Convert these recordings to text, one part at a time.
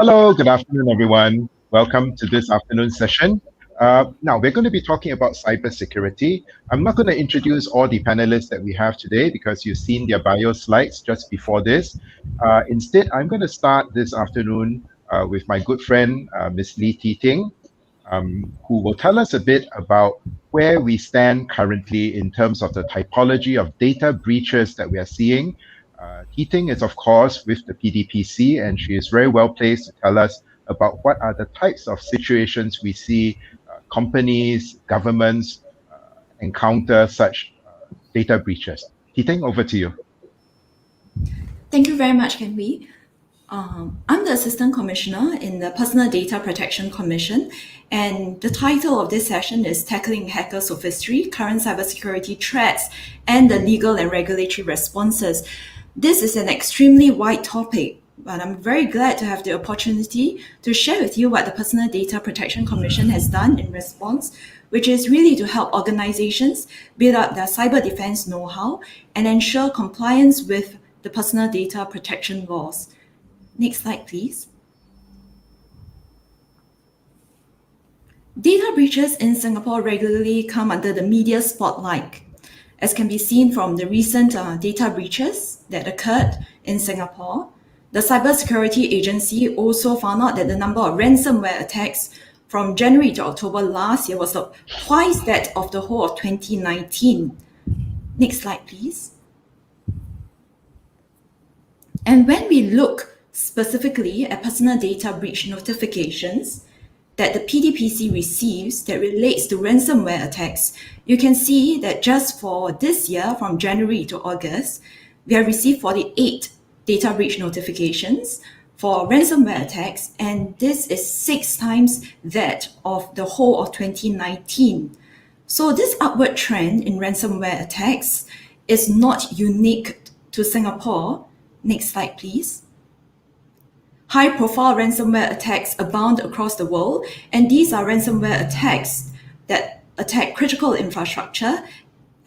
Hello, good afternoon, everyone. Welcome to this afternoon session. Now, we're going to be talking about cybersecurity. I'm not going to introduce all the panelists that we have today because you've seen their bio slides just before this. Instead, I'm going to start this afternoon with my good friend, Ms. Lee Ting, who will tell us a bit about where we stand currently in terms of the typology of data breaches that we are seeing. Ting is, of course, with the PDPC, and she is very well placed to tell us about what are the types of situations we see companies, governments encounter such data breaches. Ting, over to you. Thank you very much, Kenwee. I'm the Assistant Commissioner in the Personal Data Protection Commission, and the title of this session is Tackling Hacker Sophistry, Current Cybersecurity Threats, and the Legal and Regulatory Responses. This is an extremely wide topic, but I'm very glad to have the opportunity to share with you what the Personal Data Protection Commission has done in response, which is really to help organizations build up their cyber defense know-how and ensure compliance with the personal data protection laws. Next slide, please. Data breaches in Singapore regularly come under the media spotlight, as can be seen from the recent data breaches that occurred in Singapore. The Cybersecurity Agency also found out that the number of ransomware attacks from January to October last year was twice that of the whole of 2019. Next slide, please. And when we look specifically at personal data breach notifications that the PDPC receives that relates to ransomware attacks, you can see that just for this year, from January to August, we have received 48 data breach notifications for ransomware attacks, and this is 6 times that of the whole of 2019. So this upward trend in ransomware attacks is not unique to Singapore. Next slide, please. High-profile ransomware attacks abound across the world, and these are ransomware attacks that attack critical infrastructure,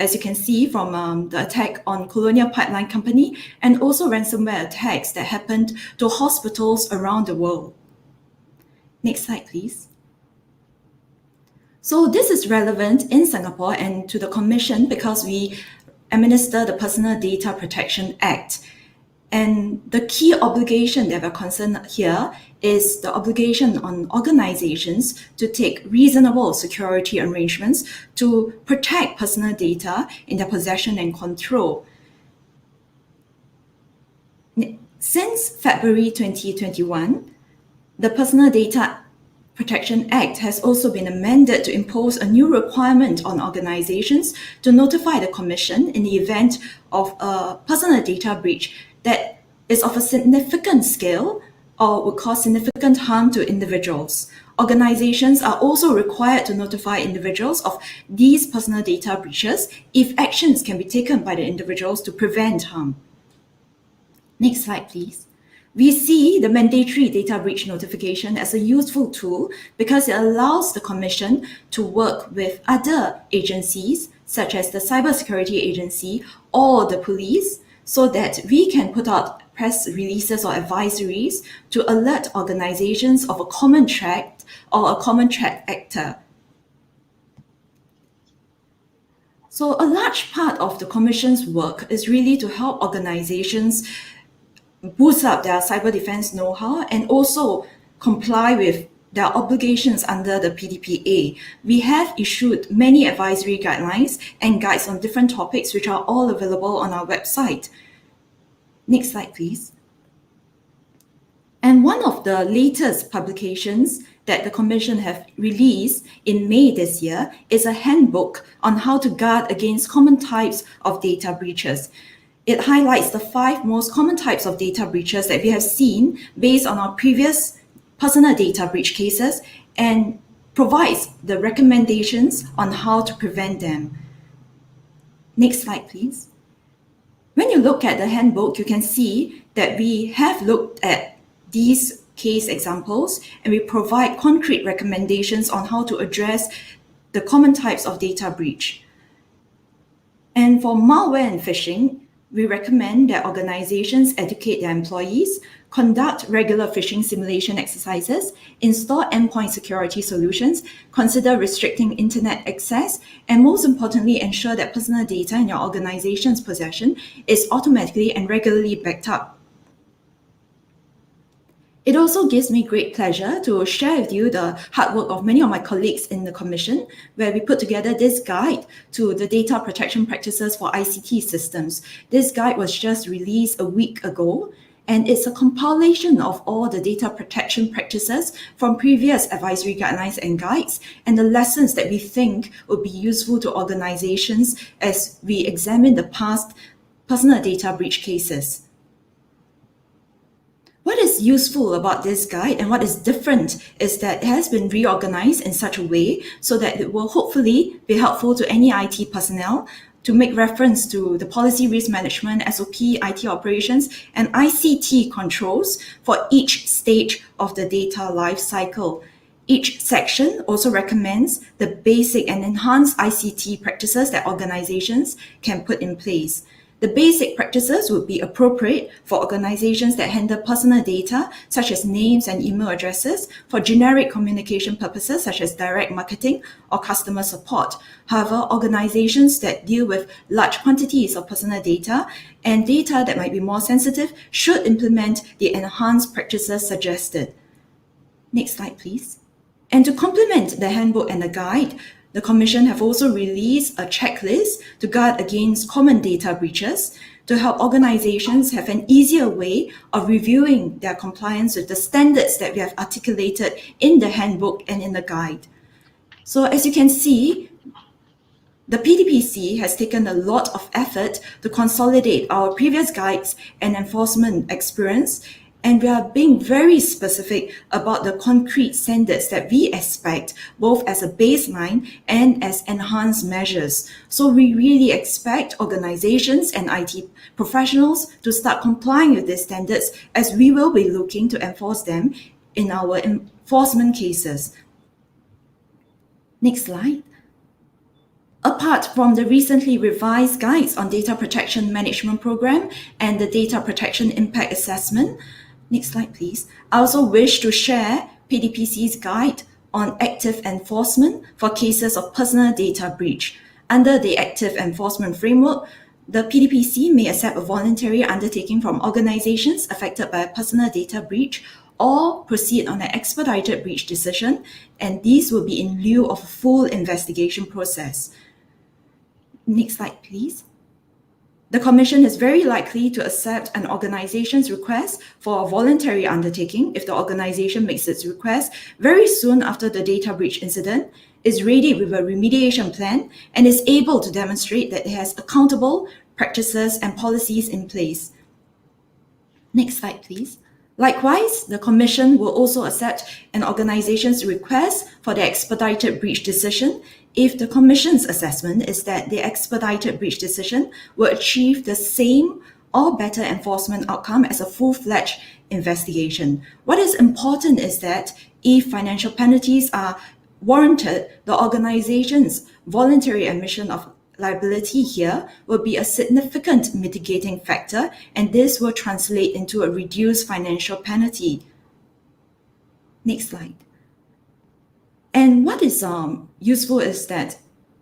as you can see from the attack on Colonial Pipeline Company, and also ransomware attacks that happened to hospitals around the world. Next slide, please. So this is relevant in Singapore and to the Commission because we administer the Personal Data Protection Act. And the key obligation that we're concerned here is the obligation on organizations to take reasonable security arrangements to protect personal data in their possession and control. Since February 2021, the Personal Data Protection Act has also been amended to impose a new requirement on organizations to notify the Commission in the event of a personal data breach that is of a significant scale or would cause significant harm to individuals. Organizations are also required to notify individuals of these personal data breaches if actions can be taken by the individuals to prevent harm. Next slide, please. We see the mandatory data breach notification as a useful tool because it allows the Commission to work with other agencies, such as the Cybersecurity Agency or the police, so that we can put out press releases or advisories to alert organizations of a common threat or a common threat actor. So a large part of the Commission's work is really to help organizations boost up their cyber defense know-how and also comply with their obligations under the PDPA. We have issued many advisory guidelines and guides on different topics, which are all available on our website. Next slide, please. And one of the latest publications that the Commission have released in May this year is a handbook on how to guard against common types of data breaches. It highlights the 5 most common types of data breaches that we have seen based on our previous personal data breach cases and provides the recommendations on how to prevent them. Next slide, please. When you look at the handbook, you can see that we have looked at these case examples and we provide concrete recommendations on how to address the common types of data breach. And for malware and phishing, We recommend that organizations educate their employees, conduct regular phishing simulation exercises, install endpoint security solutions, consider restricting internet access, and most importantly, ensure that personal data in your organization's possession is automatically and regularly backed up. It also gives me great pleasure to share with you the hard work of many of my colleagues in the Commission, where we put together this guide to the data protection practices for ICT systems. This guide was just released a week ago, and it's a compilation of all the data protection practices from previous advisory guidelines and guides, and the lessons that we think would be useful to organizations as we examine the past personal data breach cases. What is useful about this guide and what is different is that it has been reorganized in such a way so that it will hopefully be helpful to any IT personnel to make reference to the policy risk management, SOP, IT operations, and ICT controls for each stage of the data life cycle. Each section also recommends the basic and enhanced ICT practices that organizations can put in place. The basic practices would be appropriate for organizations that handle personal data, such as names and email addresses, for generic communication purposes, such as direct marketing or customer support. However, organizations that deal with large quantities of personal data and data that might be more sensitive should implement the enhanced practices suggested. Next slide, please. And to complement the handbook and the guide, the Commission have also released a checklist to guard against common data breaches to help organizations have an easier way of reviewing their compliance with the standards that we have articulated in the handbook and in the guide. So as you can see, the PDPC has taken a lot of effort to consolidate our previous guides and enforcement experience, and we are being very specific about the concrete standards that we expect, both as a baseline and as enhanced measures. So we really expect organizations and IT professionals to start complying with these standards, as we will be looking to enforce them in our enforcement cases. Next slide. Apart from the recently revised guides on data protection management program and the data protection impact assessment, next slide, please. I also wish to share PDPC's guide on active enforcement for cases of personal data breach. Under the active enforcement framework, the PDPC may accept a voluntary undertaking from organizations affected by a personal data breach or proceed on an expedited breach decision, and these will be in lieu of a full investigation process. Next slide, please. The Commission is very likely to accept an organization's request for a voluntary undertaking if the organization makes its request very soon after the data breach incident, is ready with a remediation plan, and is able to demonstrate that it has accountable practices and policies in place. Next slide, please. Likewise, the Commission will also accept an organization's request for the expedited breach decision if the Commission's assessment is that the expedited breach decision will achieve the same or better enforcement outcome as a full-fledged investigation. What is important is that if financial penalties are warranted, the organization's voluntary admission of liability here will be a significant mitigating factor, and this will translate into a reduced financial penalty. Next slide. And what is useful is that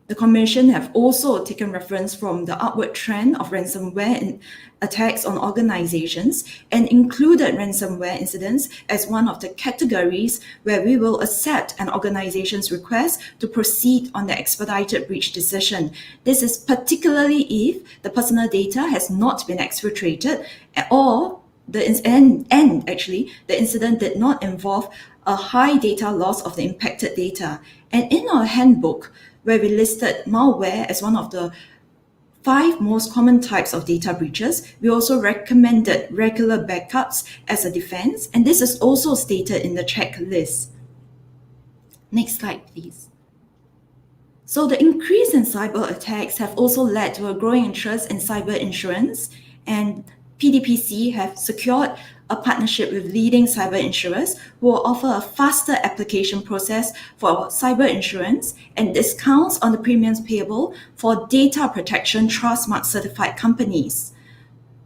the Commission have also taken reference from the upward trend of ransomware attacks on organizations and included ransomware incidents as one of the categories where we will accept an organization's request to proceed on the expedited breach decision. This is particularly if the personal data has not been exfiltrated or the incident did not involve a high data loss of the impacted data. And in our handbook, where we listed malware as one of the 5 most common types of data breaches, we also recommended regular backups as a defense, and this is also stated in the checklist. Next slide, please. So the increase in cyber attacks have also led to a growing interest in cyber insurance, and PDPC have secured a partnership with leading cyber insurers who will offer a faster application process for cyber insurance and discounts on the premiums payable for data protection Trustmark certified companies.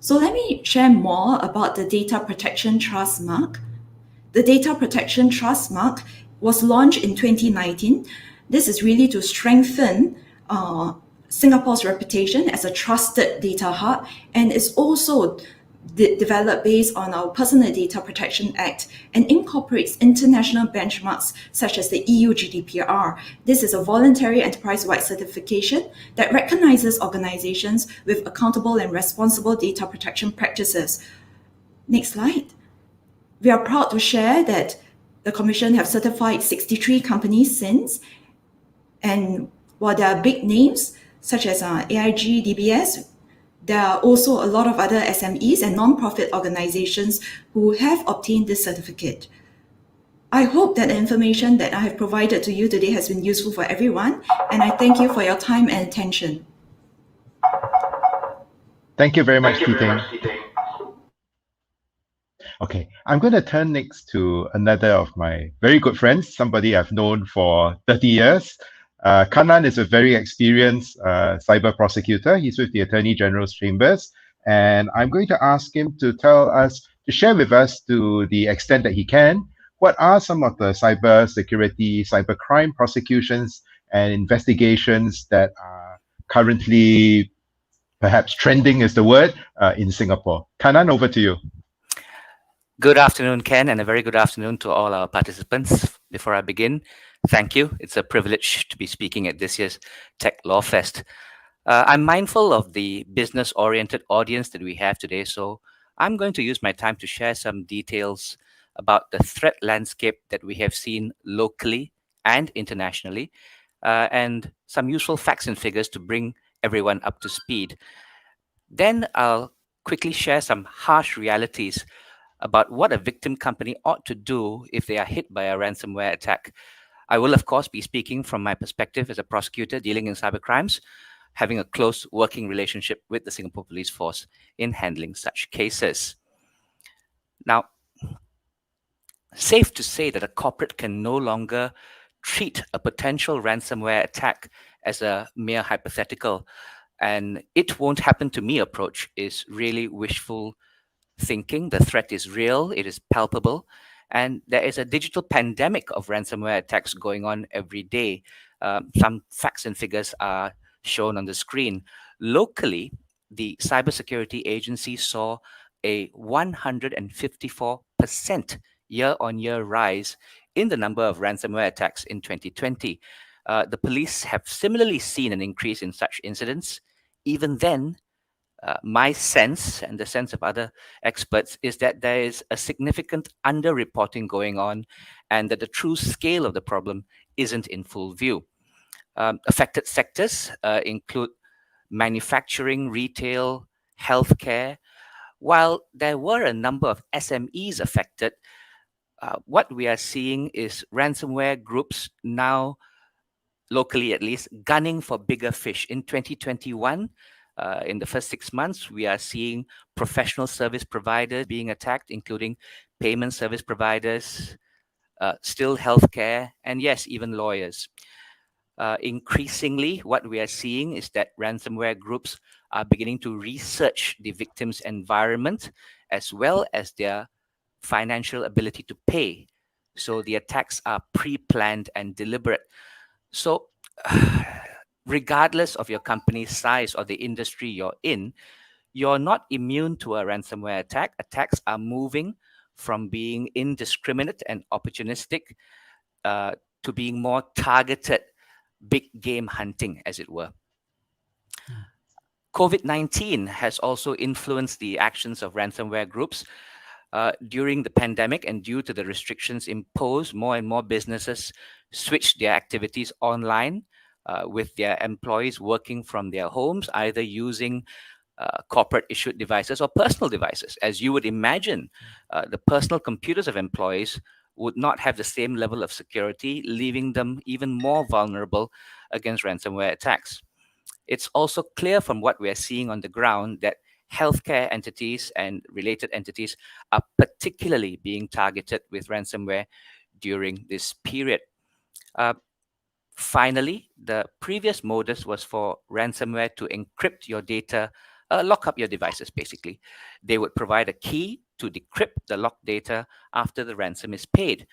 So let me share more about the Data Protection Trust Mark. The Data Protection Trust Mark was launched in 2019. This is really to strengthen Singapore's reputation as a trusted data hub, and is also developed based on our Personal Data Protection Act and incorporates international benchmarks such as the EU GDPR. This is a voluntary enterprise-wide certification that recognizes organizations with accountable and responsible data protection practices. Next slide. We are proud to share that the Commission have certified 63 companies since, and while there are big names such as AIG, DBS, there are also a lot of other SMEs and non-profit organizations who have obtained this certificate. I hope that the information that I have provided to you today has been useful for everyone, and I thank you for your time and attention. Thank you very much, Keating. Okay, I'm going to turn next to another of my very good friends, somebody I've known for 30 years. Kanan is a very experienced cyber prosecutor. He's with the Attorney General's Chambers. And I'm going to ask him to to share with us to the extent that he can, what are some of the cyber security, cyber crime prosecutions and investigations that are currently perhaps trending is the word in Singapore. Kanan, over to you. Good afternoon, Ken, and a very good afternoon to all our participants. Before I begin, thank you. It's a privilege to be speaking at this year's Tech Law Fest. I'm mindful of the business-oriented audience that we have today, so I'm going to use my time to share some details about the threat landscape that we have seen locally and internationally, and some useful facts and figures to bring everyone up to speed. Then I'll quickly share some harsh realities about what a victim company ought to do if they are hit by a ransomware attack. I will, of course, be speaking from my perspective as a prosecutor dealing in cybercrimes, having a close working relationship with the Singapore Police Force in handling such cases. Now, safe to say that a corporate can no longer treat a potential ransomware attack as a mere hypothetical and it won't happen to me approach is really wishful thinking. The threat is real, it is palpable, and there is a digital pandemic of ransomware attacks going on every day. Some facts and figures are shown on the screen. Locally, the Cybersecurity Agency saw a 154% year-on-year rise in the number of ransomware attacks in 2020. The police have similarly seen an increase in such incidents. Even then, my sense and the sense of other experts is that there is a significant underreporting going on and that the true scale of the problem isn't in full view. Affected sectors include manufacturing, retail, healthcare. While there were a number of SMEs affected, what we are seeing is ransomware groups now, locally at least, gunning for bigger fish. In 2021, in the first 6 months, we are seeing professional service providers being attacked, including payment service providers, still healthcare, and yes, even lawyers. Increasingly, what we are seeing is that ransomware groups are beginning to research the victim's environment as well as their financial ability to pay. So the attacks are pre-planned and deliberate. So regardless of your company's size or the industry you're in, you're not immune to a ransomware attack. Attacks are moving from being indiscriminate and opportunistic to being more targeted, big game hunting, as it were. COVID-19 has also influenced the actions of ransomware groups. During the pandemic and due to the restrictions imposed, more and more businesses switched their activities online with their employees working from their homes, either using corporate issued devices or personal devices. As you would imagine, the personal computers of employees would not have the same level of security, leaving them even more vulnerable against ransomware attacks. It's also clear from what we're seeing on the ground that healthcare entities and related entities are particularly being targeted with ransomware during this period. Finally, the previous modus was for ransomware to encrypt your data lock up your devices, basically. They would provide a key to decrypt the locked data after the ransom is paid.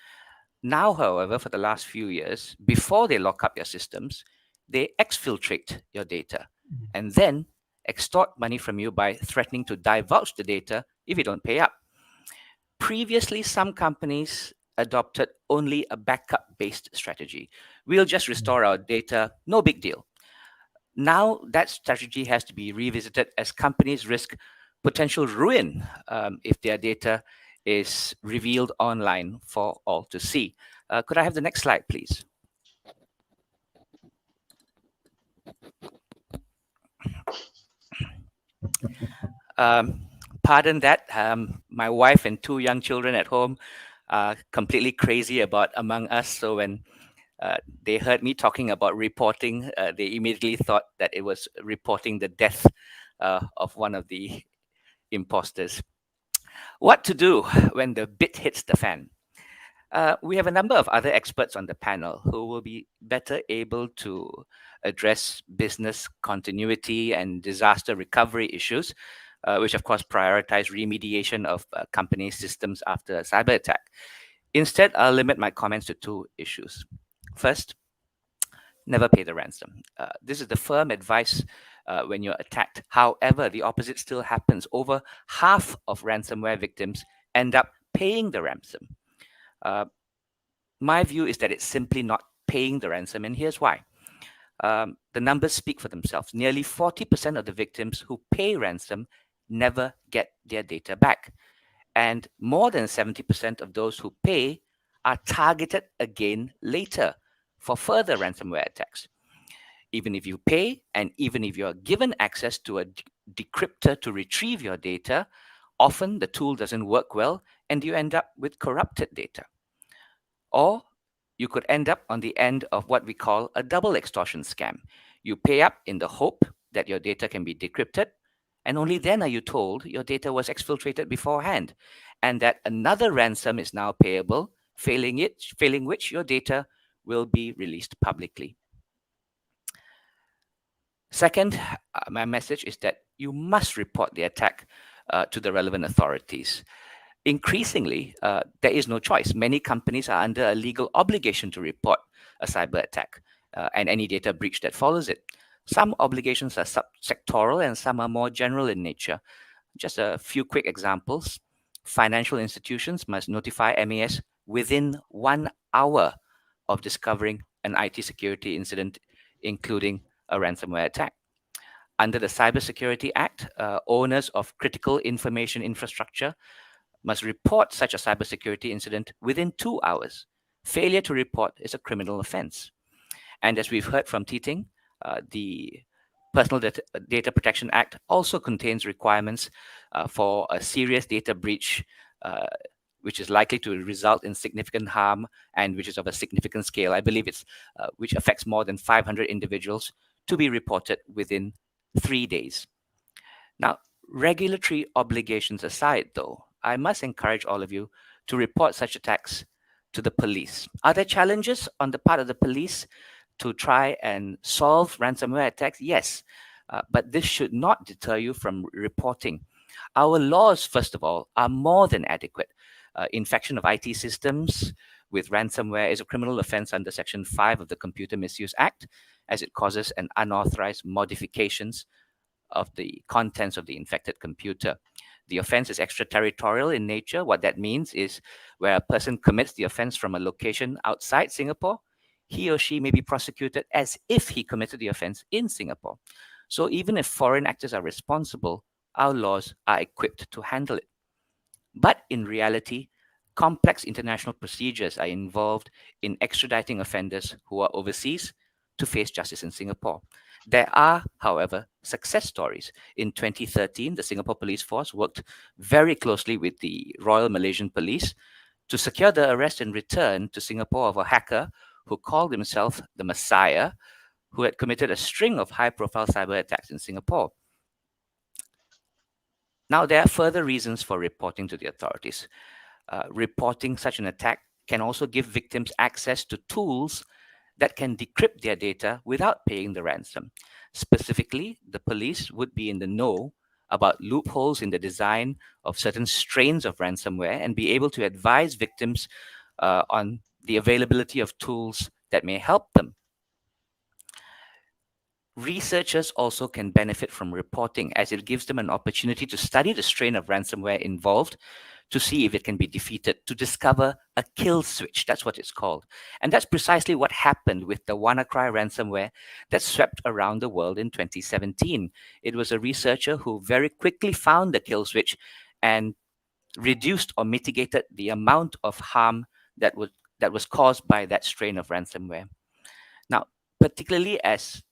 Now, however, for the last few years, before they lock up your systems, they exfiltrate your data and then extort money from you by threatening to divulge the data if you don't pay up. Previously, some companies adopted only a backup based strategy. We'll just restore our data, no big deal. Now, that strategy has to be revisited as companies risk potential ruin if their data is revealed online for all to see. Could I have the next slide, please? Um, Pardon that. My wife and two young children at home are completely crazy about Among Us. So when they heard me talking about reporting, they immediately thought that it was reporting the death of one of the imposters. What to do when the bit hits the fan? We have a number of other experts on the panel who will be better able to address business continuity and disaster recovery issues, which of course prioritize remediation of company systems after a cyber attack. Instead, I'll limit my comments to two issues. First, never pay the ransom. This is the firm advice when you're attacked. However, the opposite still happens. Over half of ransomware victims end up paying the ransom. My view is that it's simply not paying the ransom, and here's why. The numbers speak for themselves. Nearly 40% of the victims who pay ransom never get their data back. And more than 70% of those who pay are targeted again later for further ransomware attacks. Even if you pay, and even if you're given access to a decryptor to retrieve your data, often the tool doesn't work well and you end up with corrupted data. Or you could end up on the end of what we call a double extortion scam. You pay up in the hope that your data can be decrypted, and only then are you told your data was exfiltrated beforehand, and that another ransom is now payable, failing which your data will be released publicly. Second, my message is that you must report the attack to the relevant authorities. Increasingly, there is no choice. Many companies are under a legal obligation to report a cyber attack and any data breach that follows it. Some obligations are subsectoral and some are more general in nature. Just a few quick examples. Financial institutions must notify MAS within 1 hour of discovering an IT security incident, including a ransomware attack. Under the Cybersecurity Act, owners of critical information infrastructure must report such a cybersecurity incident within 2 hours. Failure to report is a criminal offense. And as we've heard from Teeting, the Personal Data Protection Act also contains requirements for a serious data breach, which is likely to result in significant harm and which is of a significant scale. I believe it's which affects more than 500 individuals, to be reported within 3 days. Now, regulatory obligations aside, though, I must encourage all of you to report such attacks to the police. Are there challenges on the part of the police to try and solve ransomware attacks? Yes, but this should not deter you from reporting. Our laws, first of all, are more than adequate. Infection of IT systems with ransomware is a criminal offense under Section 5 of the Computer Misuse Act, as it causes an unauthorized modifications of the contents of the infected computer. The offense is extraterritorial in nature. What that means is where a person commits the offense from a location outside Singapore, he or she may be prosecuted as if he committed the offense in Singapore. So even if foreign actors are responsible, our laws are equipped to handle it. But in reality, complex international procedures are involved in extraditing offenders who are overseas to face justice in Singapore. There are, however, success stories. In 2013, the Singapore Police Force worked very closely with the Royal Malaysian Police to secure the arrest and return to Singapore of a hacker who called himself the Messiah, who had committed a string of high-profile cyber attacks in Singapore. Now, there are further reasons for reporting to the authorities. Reporting such an attack can also give victims access to tools that can decrypt their data without paying the ransom. Specifically, the police would be in the know about loopholes in the design of certain strains of ransomware and be able to advise victims on the availability of tools that may help them. Researchers also can benefit from reporting as it gives them an opportunity to study the strain of ransomware involved to see if it can be defeated, to discover a kill switch. That's what it's called. And that's precisely what happened with the WannaCry ransomware that swept around the world in 2017. It was a researcher who very quickly found the kill switch and reduced or mitigated the amount of harm that was caused by that strain of ransomware. Now, particularly as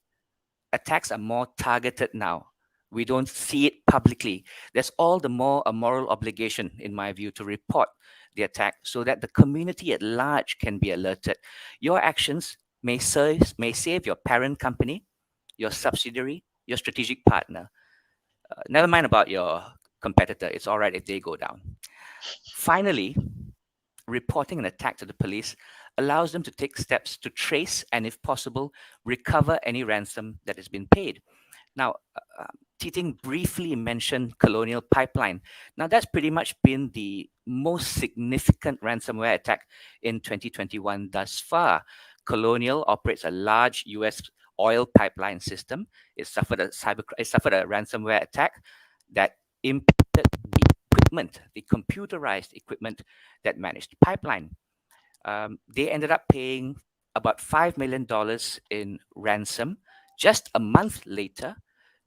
attacks are more targeted now. We don't see it publicly. There's all the more a moral obligation, in my view, to report the attack so that the community at large can be alerted. Your actions may save your parent company, your subsidiary, your strategic partner. Never mind about your competitor. It's all right if they go down. Finally, reporting an attack to the police allows them to take steps to trace and, if possible, recover any ransom that has been paid. Now, Titing briefly mentioned Colonial Pipeline. Now, that's pretty much been the most significant ransomware attack in 2021 thus far. Colonial operates a large US oil pipeline system. It suffered a ransomware attack that impacted the equipment, the computerized equipment that managed the pipeline. They ended up paying about $5 million in ransom. Just a month later,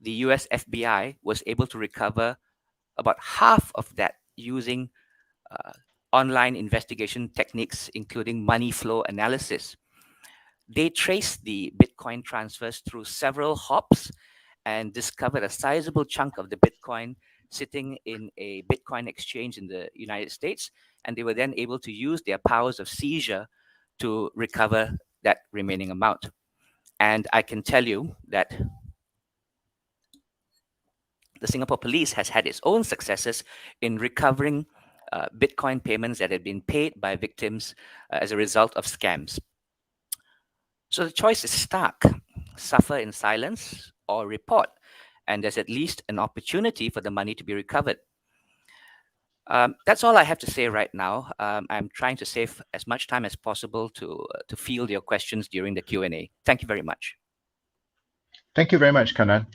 the US FBI was able to recover about half of that using uh, online investigation techniques, including money flow analysis. They traced the Bitcoin transfers through several hops and discovered a sizable chunk of the Bitcoin sitting in a Bitcoin exchange in the United States. And they were then able to use their powers of seizure to recover that remaining amount. And I can tell you that the Singapore police has had its own successes in recovering Bitcoin payments that had been paid by victims as a result of scams. So the choice is stark: suffer in silence or report. And there's at least an opportunity for the money to be recovered. That's all I have to say right now. I'm trying to save as much time as possible to field your questions during the Q&A. Thank you very much. Thank you very much, Kanan.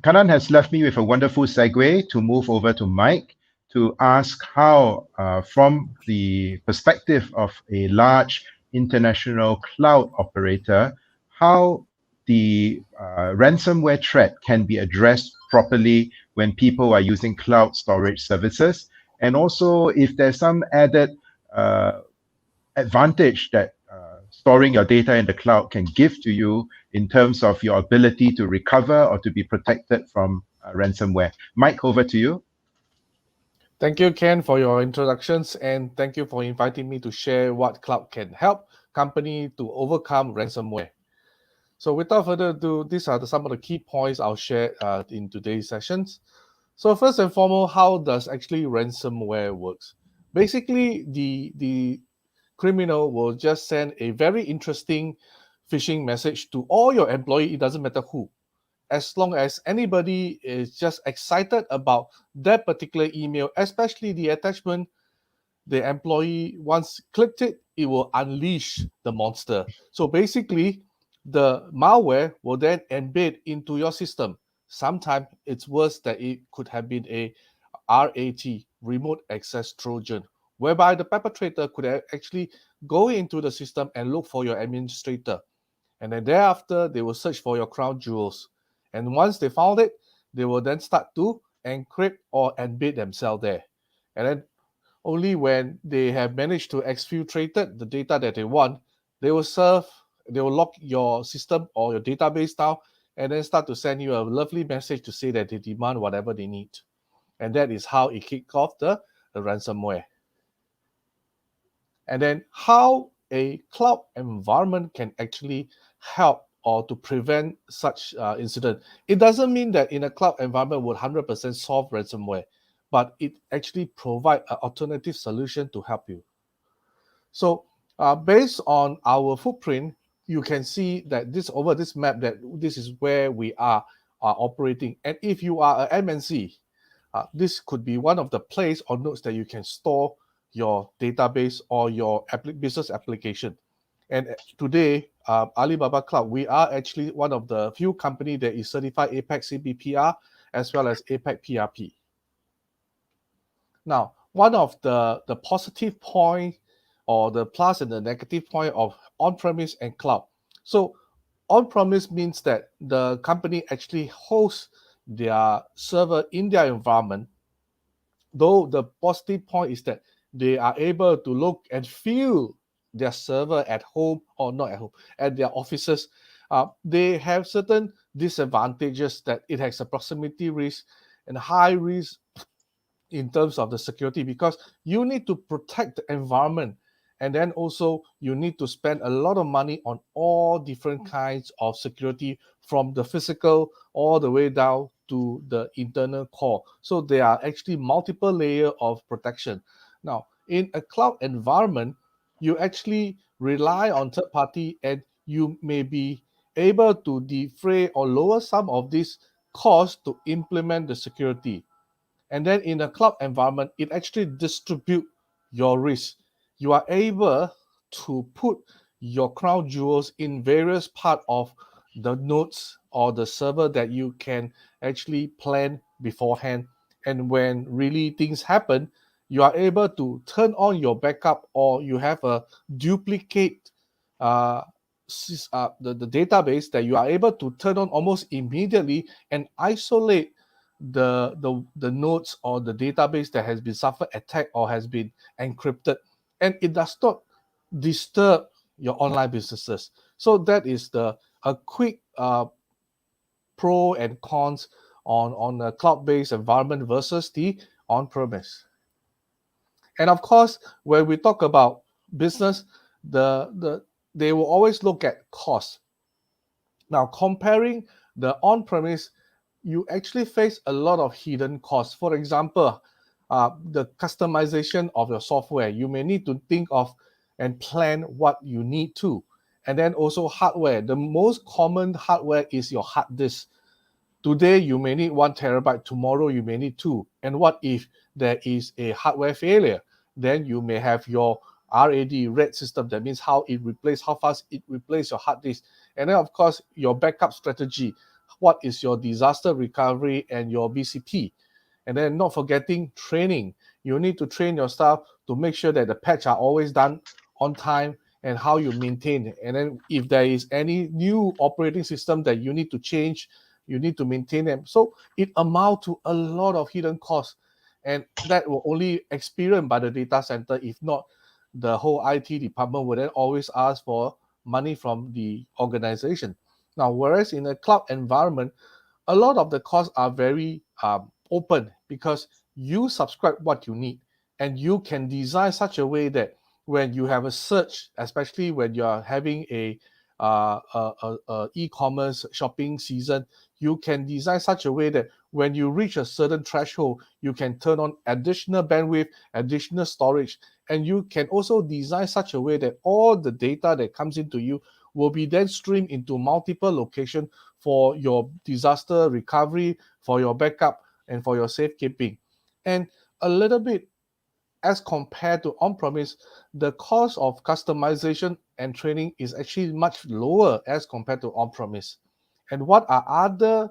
Kanan has left me with a wonderful segue to move over to Mike to ask how, from the perspective of a large international cloud operator, how the ransomware threat can be addressed properly when people are using cloud storage services, and also if there's some added advantage that storing your data in the cloud can give to you in terms of your ability to recover or to be protected from ransomware. Mike, over to you. Thank you, Ken, for your introductions, and thank you for inviting me to share what cloud can help company to overcome ransomware. So without further ado, these are some of the key points I'll share in today's sessions. So first and foremost, how does actually ransomware works? Basically, the criminal will just send a very interesting phishing message to all your employees, it doesn't matter who. As long as anybody is just excited about that particular email, especially the attachment, the employee once clicked it, it will unleash the monster. So basically, the malware will then embed into your system. Sometimes it's worse that it could have been a RAT, remote access Trojan, whereby the perpetrator could actually go into the system and look for your administrator. And then thereafter, they will search for your crown jewels. And once they found it, they will then start to encrypt or embed themselves there. And then only when they have managed to exfiltrate the data that they want, they will lock your system or your database down and then start to send you a lovely message to say that they demand whatever they need. And that is how it kicked off the ransomware. And then how a cloud environment can actually help or to prevent such incident. It doesn't mean that in a cloud environment would 100% solve ransomware, but it actually provide an alternative solution to help you. So based on our footprint, you can see that this map, that this is where we are are operating. And if you are a MNC, this could be one of the place or nodes that you can store your database or your business application. And today, Alibaba Cloud, we are actually one of the few company that is certified APAC CBPR as well as APAC PRP. Now, one of the positive point or the plus and the negative point of on-premise and cloud. So on-premise means that the company actually hosts their server in their environment, though the positive point is that they are able to look and feel their server at home or not at home, at their offices. They have certain disadvantages that it has a proximity risk and high risk in terms of the security, because you need to protect the environment, and then also you need to spend a lot of money on all different kinds of security, from the physical all the way down to the internal core. So there are actually multiple layers of protection. Now, in a cloud environment, you actually rely on third party, and you may be able to defray or lower some of these costs to implement the security. And then in a cloud environment, it actually distribute your risk. You are able to put your crown jewels in various part of the nodes or the server that you can actually plan beforehand. And when really things happen, you are able to turn on your backup, or you have a duplicate uh, the database that you are able to turn on almost immediately and isolate the nodes or the database that has been suffered attack or has been encrypted, and it does not disturb your online businesses. So that is the a quick pro and cons on a cloud-based environment versus the on-premise. And of course, when we talk about business, they will always look at cost. Now, comparing the on-premise, you actually face a lot of hidden costs. For example, the customization of your software. You may need to think of and plan what you need to. And then also hardware. The most common hardware is your hard disk. Today, you may need 1 terabyte. Tomorrow, you may need 2. And what if there is a hardware failure? Then you may have your RAD system. That means how fast it replaces your hard disk. And then, of course, your backup strategy. What is your disaster recovery and your BCP? And then not forgetting training. You need to train your staff to make sure that the patch are always done on time, and how you maintain it. And then if there is any new operating system that you need to change, you need to maintain them. So it amounts to a lot of hidden costs. And that will only experienced by the data center. If not, the whole IT department would then always ask for money from the organization. Now, whereas in a cloud environment, a lot of the costs are very open, because you subscribe what you need, and you can design such a way that when you have a search, especially when you are having a e-commerce shopping season, you can design such a way that when you reach a certain threshold, you can turn on additional bandwidth, additional storage, and you can also design such a way that all the data that comes into you will be then streamed into multiple locations for your disaster recovery, for your backup, and for your safekeeping. And a little bit as compared to on-premise, the cost of customization and training is actually much lower as compared to on-premise. And what are other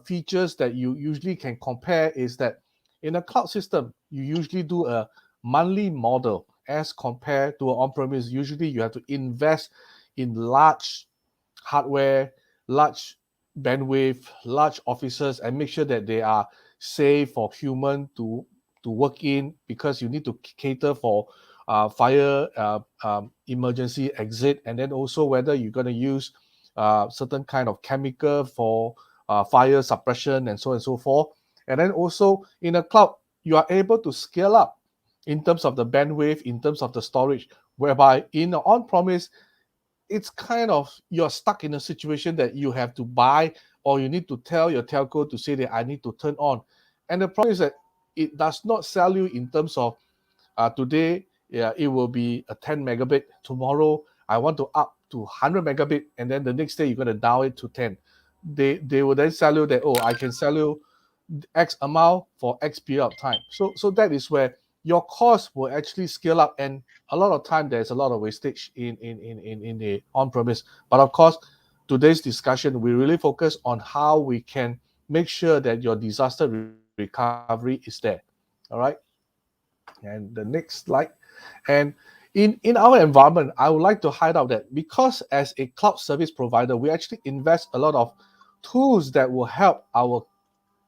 features that you usually can compare is that in a cloud system, you usually do a monthly model as compared to an on-premise. Usually you have to invest in large hardware, large bandwidth, large offices, and make sure that they are safe for human to work in, because you need to cater for fire emergency exit, and then also whether you're going to use certain kind of chemical for fire suppression, and so on and so forth. And then also in a cloud, you are able to scale up in terms of the bandwidth, in terms of the storage, whereby in the on-premise, it's kind of you're stuck in a situation that you have to buy, or you need to tell your telco to say that I need to turn on. And the problem is that it does not sell you in terms of today, yeah, it will be a 10 megabit. Tomorrow, I want to up to 100 megabit, and then the next day you're going to down it to 10. they will then sell you that, oh, I can sell you X amount for X period of time. So that is where your cost will actually scale up, and a lot of time there's a lot of wastage in the on-premise. But of course, today's discussion, we really focus on how we can make sure that your disaster recovery is there. All right. And the next slide. And in our environment, I would like to highlight that because as a cloud service provider, we actually invest a lot of tools that will help our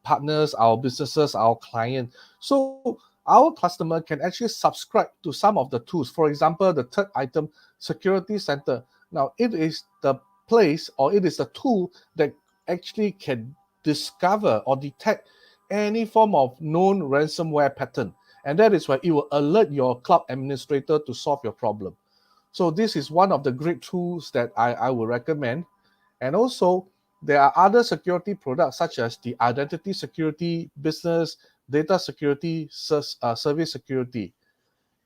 partners, our businesses, our clients. So our customer can actually subscribe to some of the tools. For example, the third item, Security Center. Now, it is the place, or it is a tool that actually can discover or detect any form of known ransomware pattern. And that is where it will alert your cloud administrator to solve your problem. So this is one of the great tools that I would recommend. And also, there are other security products such as the identity security, business, data security, service security.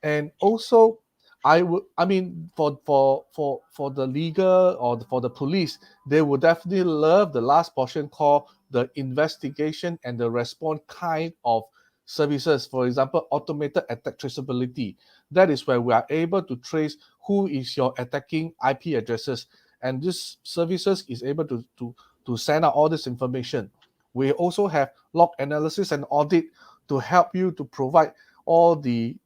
And also, I mean, for the legal or for the police, they would definitely love the last portion called the investigation and the response kind of services. For example, automated attack traceability. That is where we are able to trace who is your attacking IP addresses, and this services is able to send out all this information. We also have log analysis and audit to help you to provide all the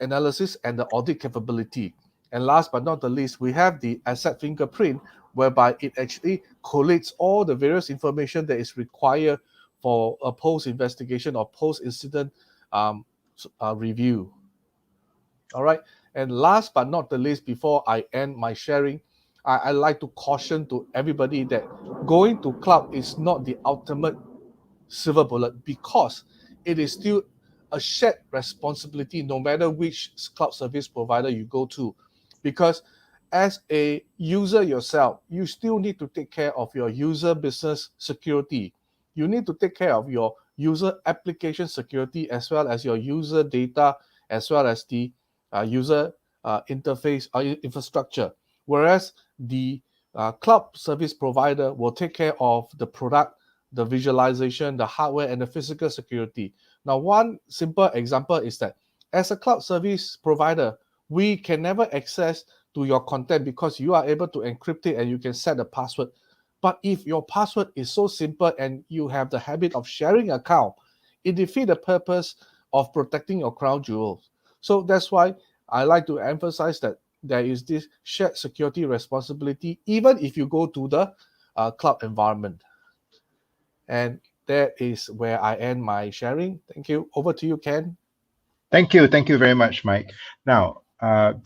analysis and the audit capability. And last but not the least, we have the asset fingerprint, whereby it actually collates all the various information that is required for a post-investigation or post-incident review. All right. And last but not the least, before I end my sharing, I like to caution to everybody that going to cloud is not the ultimate silver bullet, because it is still a shared responsibility no matter which cloud service provider you go to. Because as a user yourself, you still need to take care of your user business security. You need to take care of your user application security, as well as your user data, as well as the user interface infrastructure. Whereas the cloud service provider will take care of the product, the visualization, the hardware, and the physical security. Now, one simple example is that as a cloud service provider, we can never access to your content because you are able to encrypt it and you can set a password. But if your password is so simple and you have the habit of sharing an account, it defeats the purpose of protecting your crown jewels. So that's why I like to emphasize that there is this shared security responsibility, even if you go to the cloud environment. And that is where I end my sharing. Thank you. Over to you, Ken. Thank you. Thank you very much, Mike. Now,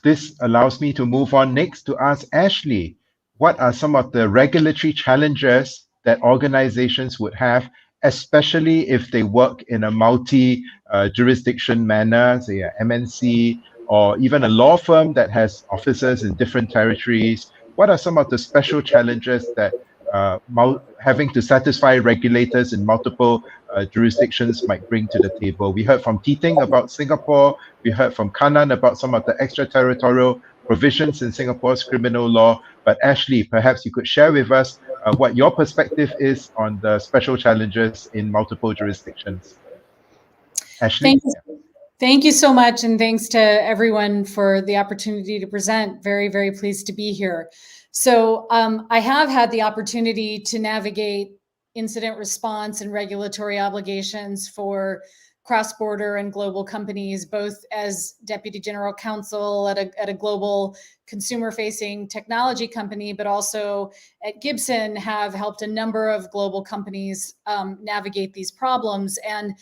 this allows me to move on next to ask Ashley, what are some of the regulatory challenges that organizations would have, especially if they work in a multi-jurisdiction manner, say a MNC, or even a law firm that has offices in different territories? What are some of the special challenges that having to satisfy regulators in multiple jurisdictions might bring to the table? We heard from Titing about Singapore. We heard from Kanan about some of the extraterritorial provisions in Singapore's criminal law. But Ashley, perhaps you could share with us what your perspective is on the special challenges in multiple jurisdictions. Ashley? Thank you. Thank you so much. And thanks to everyone for the opportunity to present. Very, very pleased to be here. So I have had the opportunity to navigate incident response and regulatory obligations for cross-border and global companies, both as Deputy General Counsel at a global consumer-facing technology company, but also at Gibson have helped a number of global companies navigate these problems. And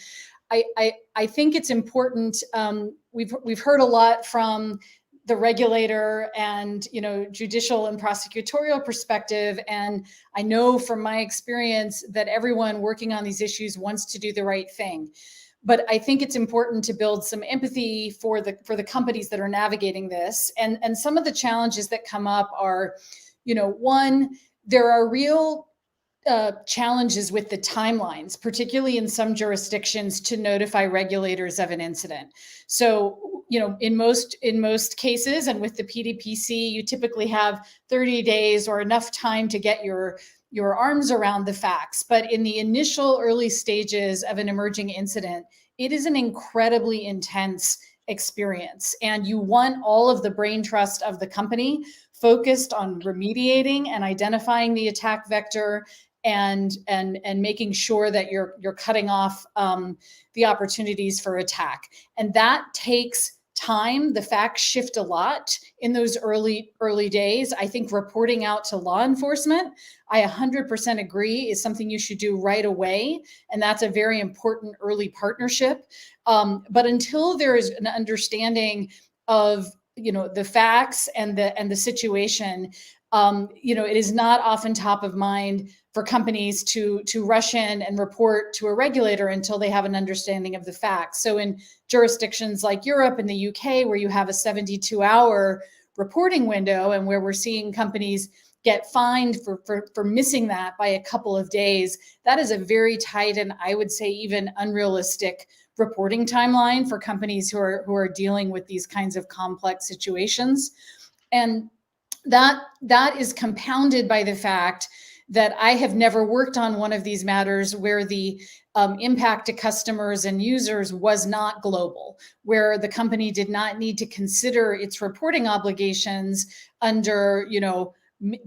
I think it's important. We've heard a lot from the regulator and judicial and prosecutorial perspective, and I know from my experience that everyone working on these issues wants to do the right thing. But I think it's important to build some empathy for the companies that are navigating this, and some of the challenges that come up are, one, there are real challenges with the timelines, particularly in some jurisdictions, to notify regulators of an incident. So, in most cases, and with the PDPC, you typically have 30 days or enough time to get your your arms around the facts. But in the initial early stages of an emerging incident, it is an incredibly intense experience. And you want all of the brain trust of the company focused on remediating and identifying the attack vector and making sure that you're cutting off the opportunities for attack. And that takes time. The facts shift a lot in those early days. I think reporting out to law enforcement, I 100% agree, is something you should do right away. And that's a very important early partnership. But until there is an understanding of the facts and the situation, it is not often top of mind for companies to rush in and report to a regulator until they have an understanding of the facts. So in jurisdictions like Europe and the UK, where you have a 72-hour reporting window and where we're seeing companies get fined for missing that by a couple of days, that is a very tight and I would say even unrealistic reporting timeline for companies who are dealing with these kinds of complex situations. And that is compounded by the fact that I have never worked on one of these matters where the impact to customers and users was not global, where the company did not need to consider its reporting obligations under,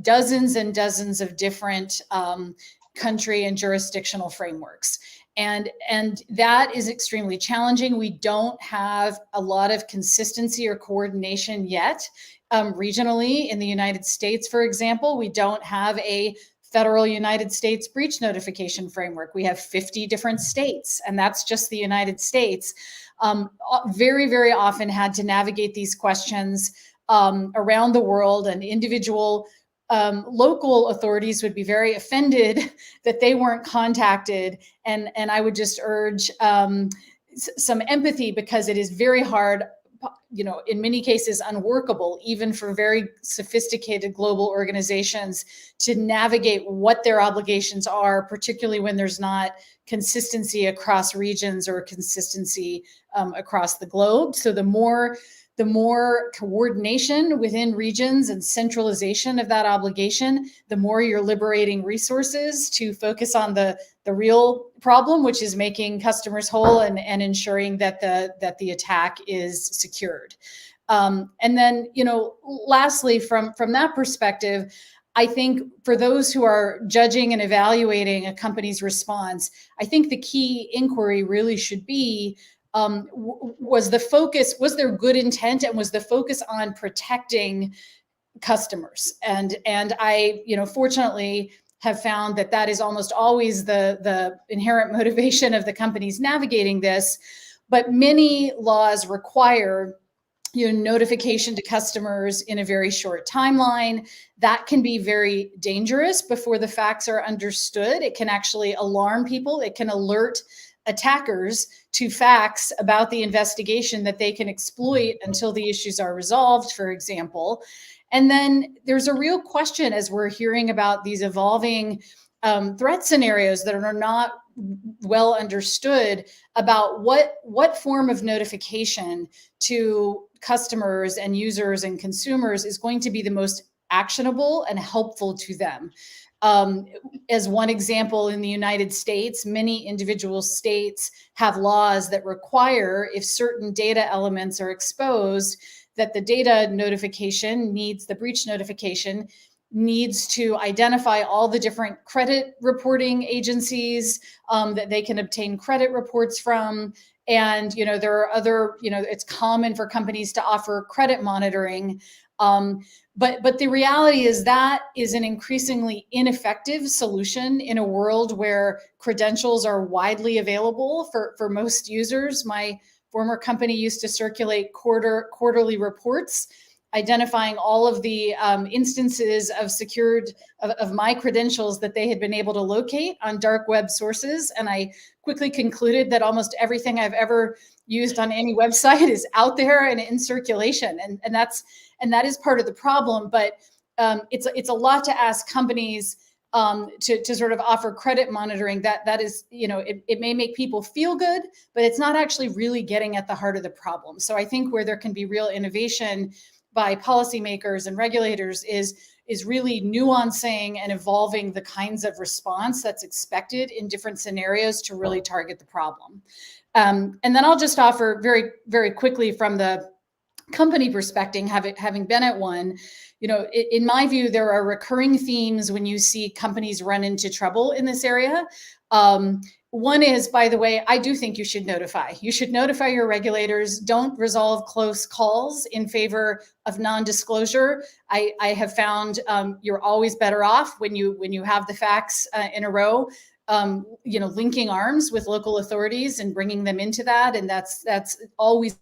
dozens and dozens of different country and jurisdictional frameworks. And that is extremely challenging. We don't have a lot of consistency or coordination yet. Regionally in the United States, for example, we don't have a federal United States breach notification framework. We have 50 different states, and that's just the United States. Very, very often had to navigate these questions around the world, and individual local authorities would be very offended that they weren't contacted. And I would just urge some empathy, because it is very hard, in many cases unworkable, even for very sophisticated global organizations, to navigate what their obligations are, particularly when there's not consistency across regions or consistency across the globe. So the more coordination within regions and centralization of that obligation, the more you're liberating resources to focus on the real problem, which is making customers whole and ensuring that the attack is secured. And then, lastly, from that perspective, I think for those who are judging and evaluating a company's response, I think the key inquiry really should be, was there good intent, and was the focus on protecting customers? And I, fortunately have found that is almost always the inherent motivation of the companies navigating this. But many laws require notification to customers in a very short timeline. That can be very dangerous before the facts are understood. It can actually alarm people. It can alert attackers to facts about the investigation that they can exploit until the issues are resolved, for example. And then there's a real question, as we're hearing about these evolving threat scenarios that are not well understood, about what form of notification to customers and users and consumers is going to be the most actionable and helpful to them. As one example, in the United States, many individual states have laws that require, if certain data elements are exposed, that the data notification the breach notification needs to identify all the different credit reporting agencies that they can obtain credit reports from. And, there are other, it's common for companies to offer credit monitoring. But the reality is that is an increasingly ineffective solution in a world where credentials are widely available for most users. My former company used to circulate quarterly reports identifying all of the instances of my credentials that they had been able to locate on dark web sources. And I quickly concluded that almost everything I've ever used on any website is out there and in circulation. And that is part of the problem. But it's a lot to ask companies to sort of offer credit monitoring that is, it may make people feel good, but it's not actually really getting at the heart of the problem. So I think where there can be real innovation by policymakers and regulators is is really nuancing and evolving the kinds of response that's expected in different scenarios to really target the problem. And then I'll just offer very, very quickly from the company perspective, having been at one, in my view, there are recurring themes when you see companies run into trouble in this area. One is, by the way, I do think you should notify. You should notify your regulators. Don't resolve close calls in favor of non-disclosure. I have found you're always better off when you have the facts in a row. Linking arms with local authorities and bringing them into that, and that's always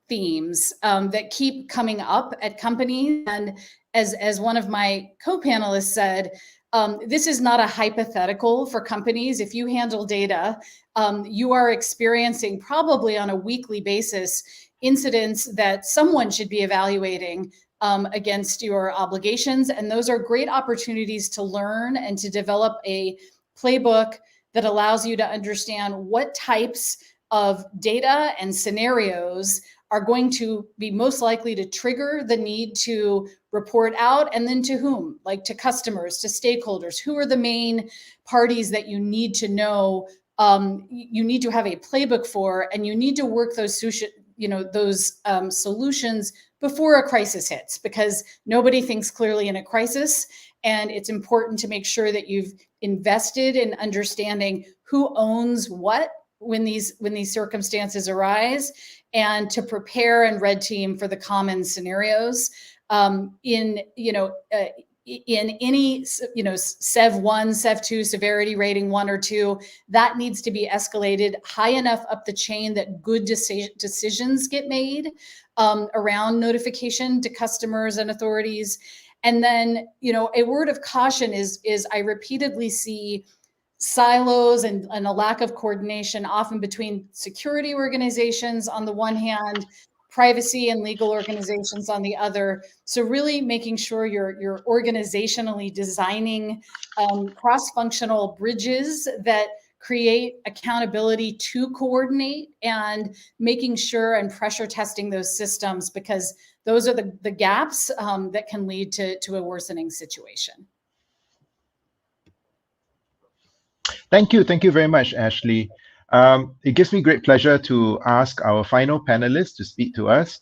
themes that keep coming up at companies. And as one of my co-panelists said, this is not a hypothetical for companies. If you handle data, you are experiencing probably on a weekly basis incidents that someone should be evaluating against your obligations. And those are great opportunities to learn and to develop a playbook that allows you to understand what types of data and scenarios are going to be most likely to trigger the need to report out, and then to whom, like to customers, to stakeholders. Who are the main parties that you need to know, you need to have a playbook for, and you need to work those solutions before a crisis hits, because nobody thinks clearly in a crisis. And it's important to make sure that you've invested in understanding who owns what when these circumstances arise, and to prepare and red team for the common scenarios. In any Sev 1, Sev 2, severity rating 1 or 2, that needs to be escalated high enough up the chain that good decisions get made around notification to customers and authorities. And then, a word of caution is I repeatedly see silos and a lack of coordination, often between security organizations on the one hand, privacy and legal organizations on the other. So really making sure you're organizationally designing cross-functional bridges that create accountability to coordinate, and making sure and pressure testing those systems, because those are the gaps that can lead to a worsening situation. Thank you very much, Ashley. It gives me great pleasure to ask our final panelist to speak to us.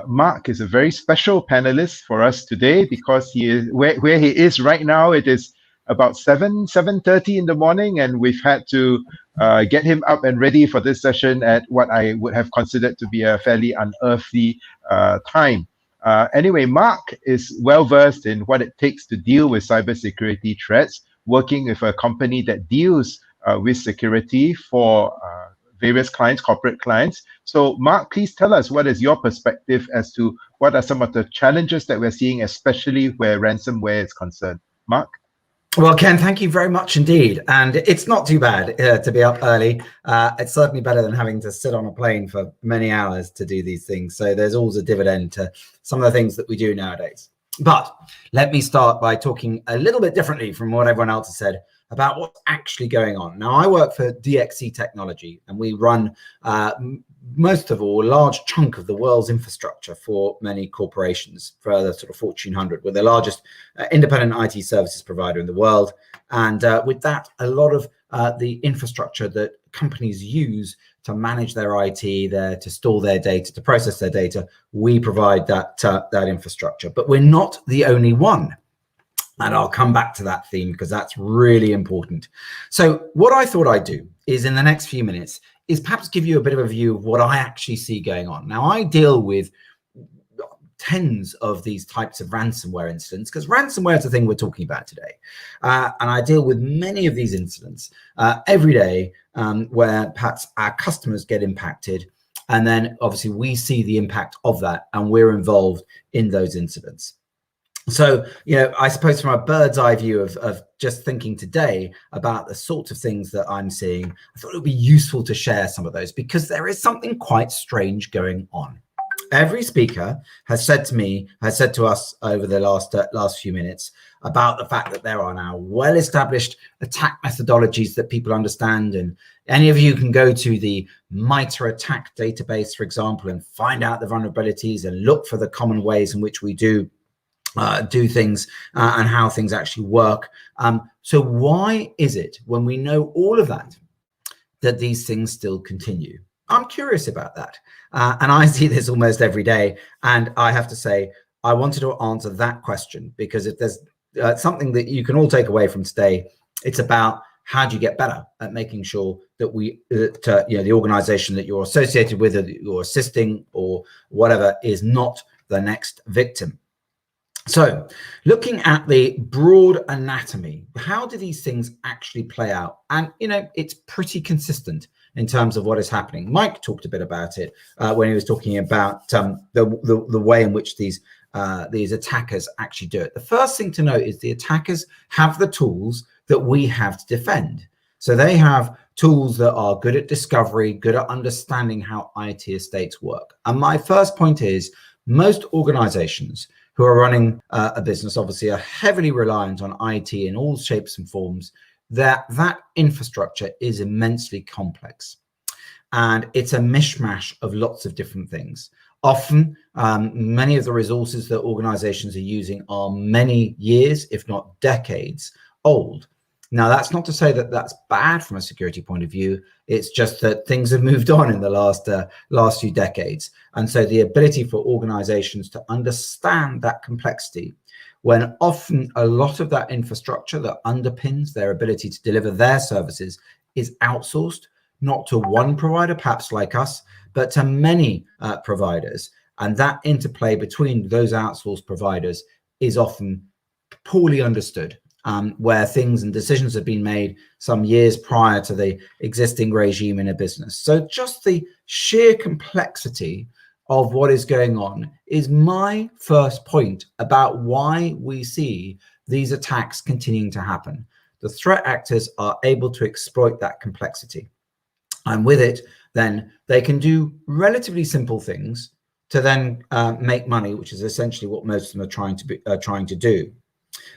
Mark is a very special panelist for us today, because he is where he is right now. It is about 7:30 in the morning, and we've had to get him up and ready for this session at what I would have considered to be a fairly unearthly time. Anyway, Mark is well versed in what it takes to deal with cybersecurity threats, working with a company that deals with security for various clients, corporate clients. So Mark, please tell us, what is your perspective as to what are some of the challenges that we're seeing, especially where ransomware is concerned? Mark? Well, Ken, thank you very much indeed. And it's not too bad to be up early. It's certainly better than having to sit on a plane for many hours to do these things. So there's always a dividend to some of the things that we do nowadays. But let me start by talking a little bit differently from what everyone else has said about what's actually going on. Now, I work for DXC Technology, and we run most of all, a large chunk of the world's infrastructure for many corporations, for the sort of Fortune 100. We're the largest independent IT services provider in the world. And with that, a lot of the infrastructure that companies use to manage their IT, to store their data, to process their data, we provide that infrastructure. But we're not the only one. And I'll come back to that theme because that's really important. So what I thought I'd do is, in the next few minutes, is perhaps give you a bit of a view of what I actually see going on. Now, I deal with tens of these types of ransomware incidents, because ransomware is the thing we're talking about today. And I deal with many of these incidents every day where perhaps our customers get impacted. And then obviously we see the impact of that, and we're involved in those incidents. So, I suppose from a bird's eye view of just thinking today about the sorts of things that I'm seeing, I thought it would be useful to share some of those, because there is something quite strange going on. every speaker has said to us over the last few minutes about the fact that there are now well-established attack methodologies that people understand. And any of you can go to the MITRE attack database, for example, and find out the vulnerabilities and look for the common ways in which we do things and how things actually work. So why is it, when we know all of that, that these things still continue? I'm curious about that. And I see this almost every day. And I have to say, I wanted to answer that question, because if there's something that you can all take away from today, it's about how do you get better at making sure that the organization that you're associated with, or that you're assisting or whatever, is not the next victim. So looking at the broad anatomy, how do these things actually play out? And, it's pretty consistent in terms of what is happening. Mike talked a bit about it when he was talking about the way in which these attackers actually do it. The first thing to note is the attackers have the tools that we have to defend. So they have tools that are good at discovery, good at understanding how IT estates work. And my first point is, most organizations who are running a business obviously are heavily reliant on IT in all shapes and forms. That infrastructure is immensely complex, and it's a mishmash of lots of different things. Often, many of the resources that organizations are using are many years, if not decades, old. Now, that's not to say that that's bad from a security point of view. It's just that things have moved on in the last few decades. And so the ability for organizations to understand that complexity, when often a lot of that infrastructure that underpins their ability to deliver their services is outsourced, not to one provider, perhaps like us, but to many providers. And that interplay between those outsourced providers is often poorly understood, where things and decisions have been made some years prior to the existing regime in a business. So just the sheer complexity of what is going on is my first point about why we see these attacks continuing to happen. The threat actors are able to exploit that complexity. And with it, then they can do relatively simple things to then make money, which is essentially what most of them are trying to do.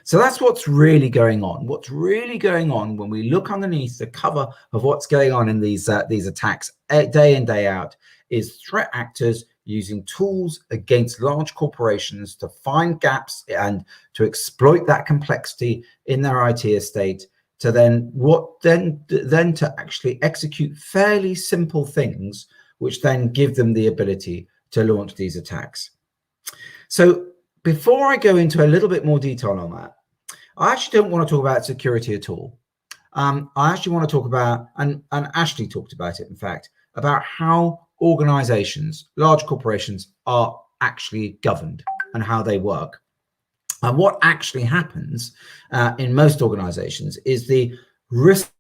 So that's what's really going on. What's really going on when we look underneath the cover of what's going on in these attacks day in, day out, is threat actors using tools against large corporations to find gaps and to exploit that complexity in their IT estate, to then to actually execute fairly simple things, which then give them the ability to launch these attacks. So before I go into a little bit more detail on that, I actually don't want to talk about security at all. I actually want to talk about, and Ashley talked about it, in fact, about how organizations, large corporations, are actually governed and how they work. And what actually happens in most organizations is the risk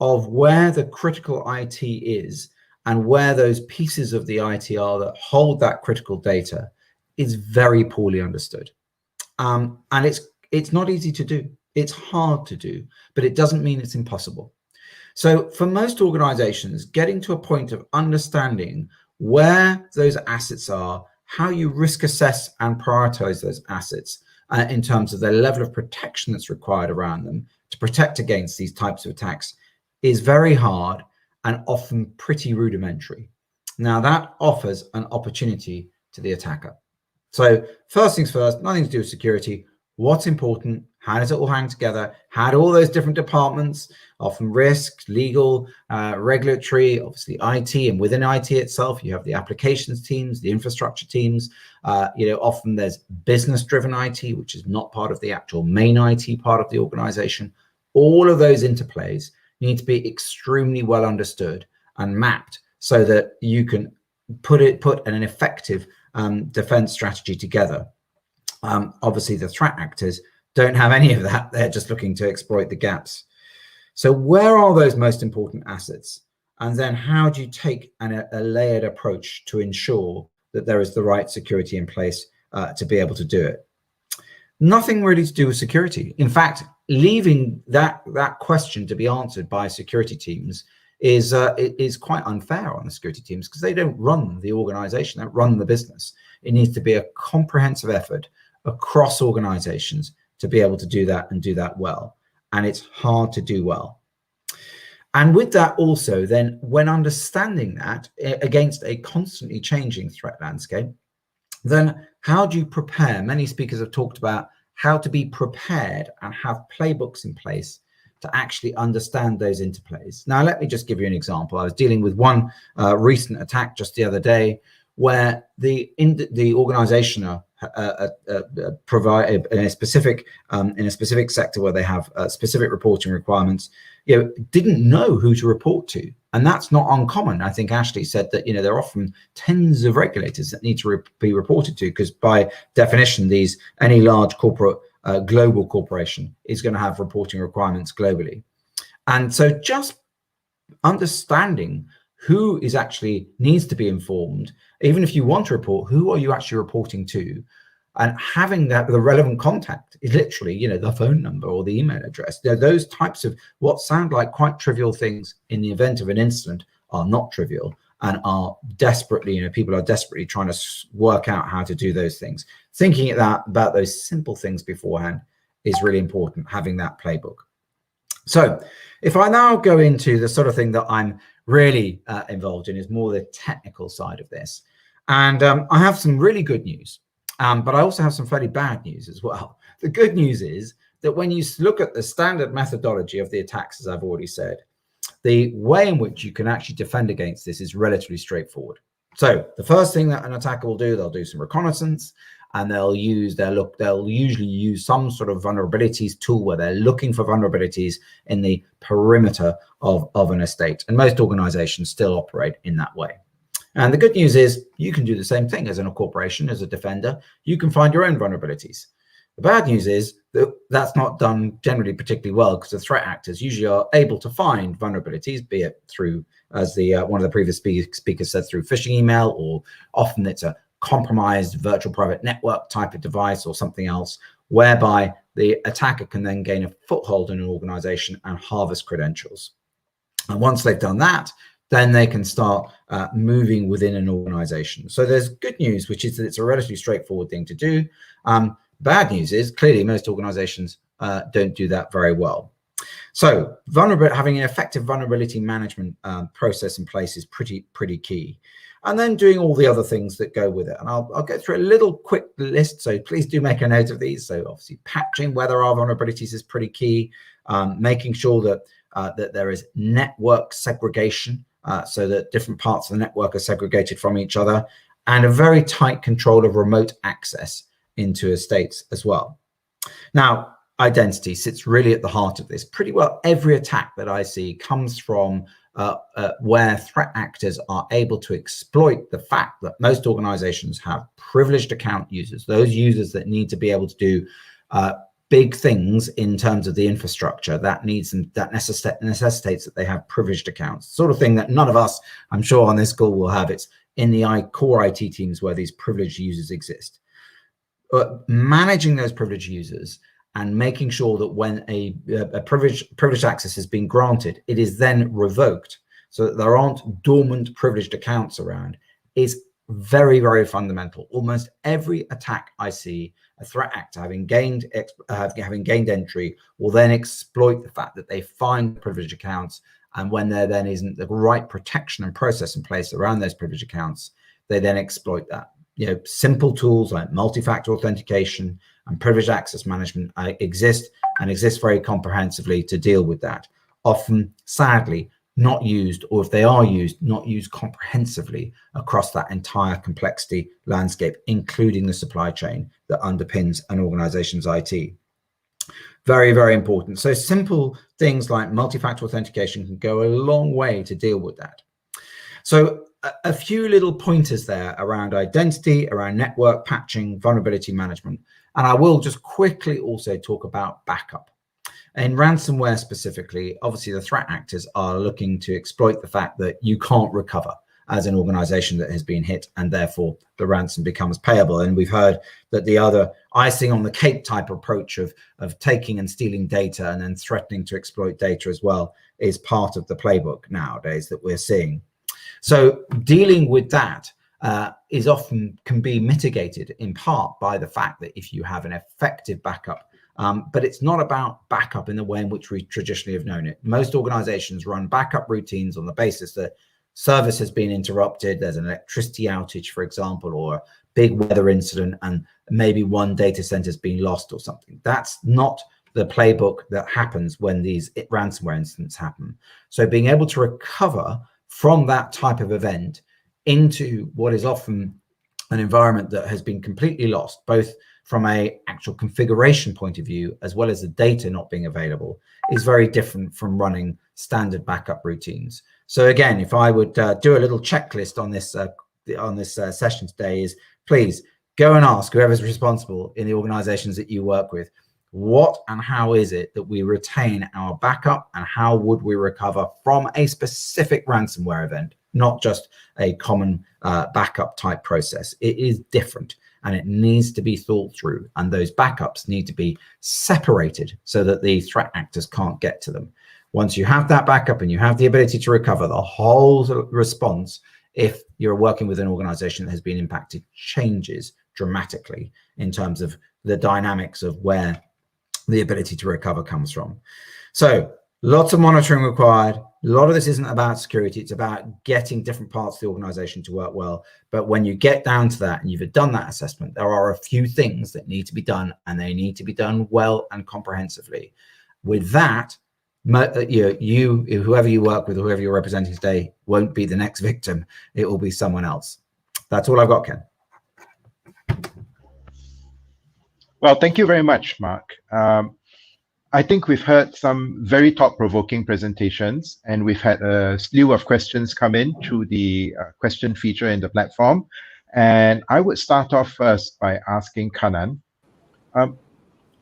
of where the critical IT is and where those pieces of the IT are that hold that critical data is very poorly understood. And it's not easy to do. It's hard to do, but it doesn't mean it's impossible. So for most organizations, getting to a point of understanding where those assets are, how you risk assess and prioritize those assets in terms of the level of protection that's required around them to protect against these types of attacks is very hard and often pretty rudimentary. Now that offers an opportunity to the attacker. So first things first, nothing to do with security. What's important? How does it all hang together? How do all those different departments, often risk, legal, regulatory, obviously IT, and within IT itself, you have the applications teams, the infrastructure teams. Often there's business-driven IT, which is not part of the actual main IT part of the organization. All of those interplays need to be extremely well understood and mapped so that you can put an effective defense strategy together. Obviously, the threat actors don't have any of that. They're just looking to exploit the gaps. So where are those most important assets? And then how do you take a layered approach to ensure that there is the right security in place to be able to do it? Nothing really to do with security. In fact, leaving that question to be answered by security teams is quite unfair on the security teams, because they don't run the organization, they don't run the business. It needs to be a comprehensive effort across organizations to be able to do that and do that well. And it's hard to do well. And with that also, then, when understanding that against a constantly changing threat landscape, then how do you prepare? Many speakers have talked about how to be prepared and have playbooks in place to actually understand those interplays. Now, let me just give you an example. I was dealing with one recent attack just the other day, where the organization provide in a specific sector where they have specific reporting requirements, didn't know who to report to, and that's not uncommon. I think Ashley said that there are often tens of regulators that need to be reported to, because by definition, any large corporate global corporation is going to have reporting requirements globally, and so just understanding who is actually needs to be informed, even if you want to report, who are you actually reporting to, and having that the relevant contact is literally the phone number or the email address. Those types of what sound like quite trivial things in the event of an incident are not trivial, and are desperately people are desperately trying to work out how to do those things. Thinking about those simple things beforehand is really important, having that playbook. So if I now go into the sort of thing that I'm really involved in, is more the technical side of this, and I have some really good news, but I also have some fairly bad news as well. The good news is that when you look at the standard methodology of the attacks, as I've already said, the way in which you can actually defend against this is relatively straightforward. So the first thing that an attacker will do, they'll do some reconnaissance, and they'll usually use some sort of vulnerabilities tool where they're looking for vulnerabilities in the perimeter of an estate. And most organizations still operate in that way. And the good news is you can do the same thing as in a corporation, as a defender. You can find your own vulnerabilities. The bad news is that that's not done generally particularly well, because the threat actors usually are able to find vulnerabilities, be it through, as one of the previous speakers said, through phishing email, or often it's a compromised virtual private network type of device or something else, whereby the attacker can then gain a foothold in an organization and harvest credentials. And once they've done that, then they can start moving within an organization. So there's good news, which is that it's a relatively straightforward thing to do. Bad news is clearly most organizations don't do that very well. So having an effective vulnerability management process in place is pretty key. And then doing all the other things that go with it. And I'll go through a little quick list, so please do make a note of these. So obviously patching where there are vulnerabilities is pretty key. Making sure that that there is network segregation, so that different parts of the network are segregated from each other, and a very tight control of remote access into estates as well. Now, identity sits really at the heart of this. Pretty well every attack that I see comes from where threat actors are able to exploit the fact that most organizations have privileged account users, those users that need to be able to do big things in terms of the infrastructure that necessitates that they have privileged accounts. Sort of thing that none of us, I'm sure, on this call will have. It's in the core IT teams where these privileged users exist. Managing those privileged users and making sure that when a privileged access has been granted, it is then revoked, so that there aren't dormant privileged accounts around, is very, very fundamental. Almost every attack I see, a threat actor having gained entry will then exploit the fact that they find privileged accounts, and when there then isn't the right protection and process in place around those privileged accounts, they then exploit that. Simple tools like multi-factor authentication and privileged access management exist very comprehensively to deal with that. Often, sadly, not used, or if they are used, not used comprehensively across that entire complexity landscape, including the supply chain that underpins an organization's IT. Very, very important. So simple things like multi-factor authentication can go a long way to deal with that. So a few little pointers there around identity, around network patching, vulnerability management. And I will just quickly also talk about backup. In ransomware specifically, obviously the threat actors are looking to exploit the fact that you can't recover as an organization that has been hit, and therefore the ransom becomes payable. And we've heard that the other icing on the cake type approach of taking and stealing data and then threatening to exploit data as well is part of the playbook nowadays that we're seeing. So dealing with that is often can be mitigated in part by the fact that if you have an effective backup, but it's not about backup in the way in which we traditionally have known it. Most organizations run backup routines on the basis that service has been interrupted, there's an electricity outage, for example, or a big weather incident, and maybe one data center has been lost or something. That's not the playbook that happens when these ransomware incidents happen. So being able to recover from that type of event into what is often an environment that has been completely lost, both from a actual configuration point of view, as well as the data not being available, is very different from running standard backup routines. So again, if I would do a little checklist on this session today, is please go and ask whoever's responsible in the organizations that you work with, what and how is it that we retain our backup, and how would we recover from a specific ransomware event, not just a common backup type process. It is different and it needs to be thought through, and those backups need to be separated so that the threat actors can't get to them. Once you have that backup and you have the ability to recover, the whole response, if you're working with an organization that has been impacted, changes dramatically in terms of the dynamics of where the ability to recover comes from. So lots of monitoring required. A lot of this isn't about security. It's about getting different parts of the organization to work well. But when you get down to that and you've done that assessment, there are a few things that need to be done, and they need to be done well and comprehensively. With that, whoever you work with, or whoever you're representing today, won't be the next victim. It will be someone else. That's all I've got, Ken. Well, thank you very much, Mark. I think we've heard some very thought-provoking presentations, and we've had a slew of questions come in through the question feature in the platform. And I would start off first by asking Kanan,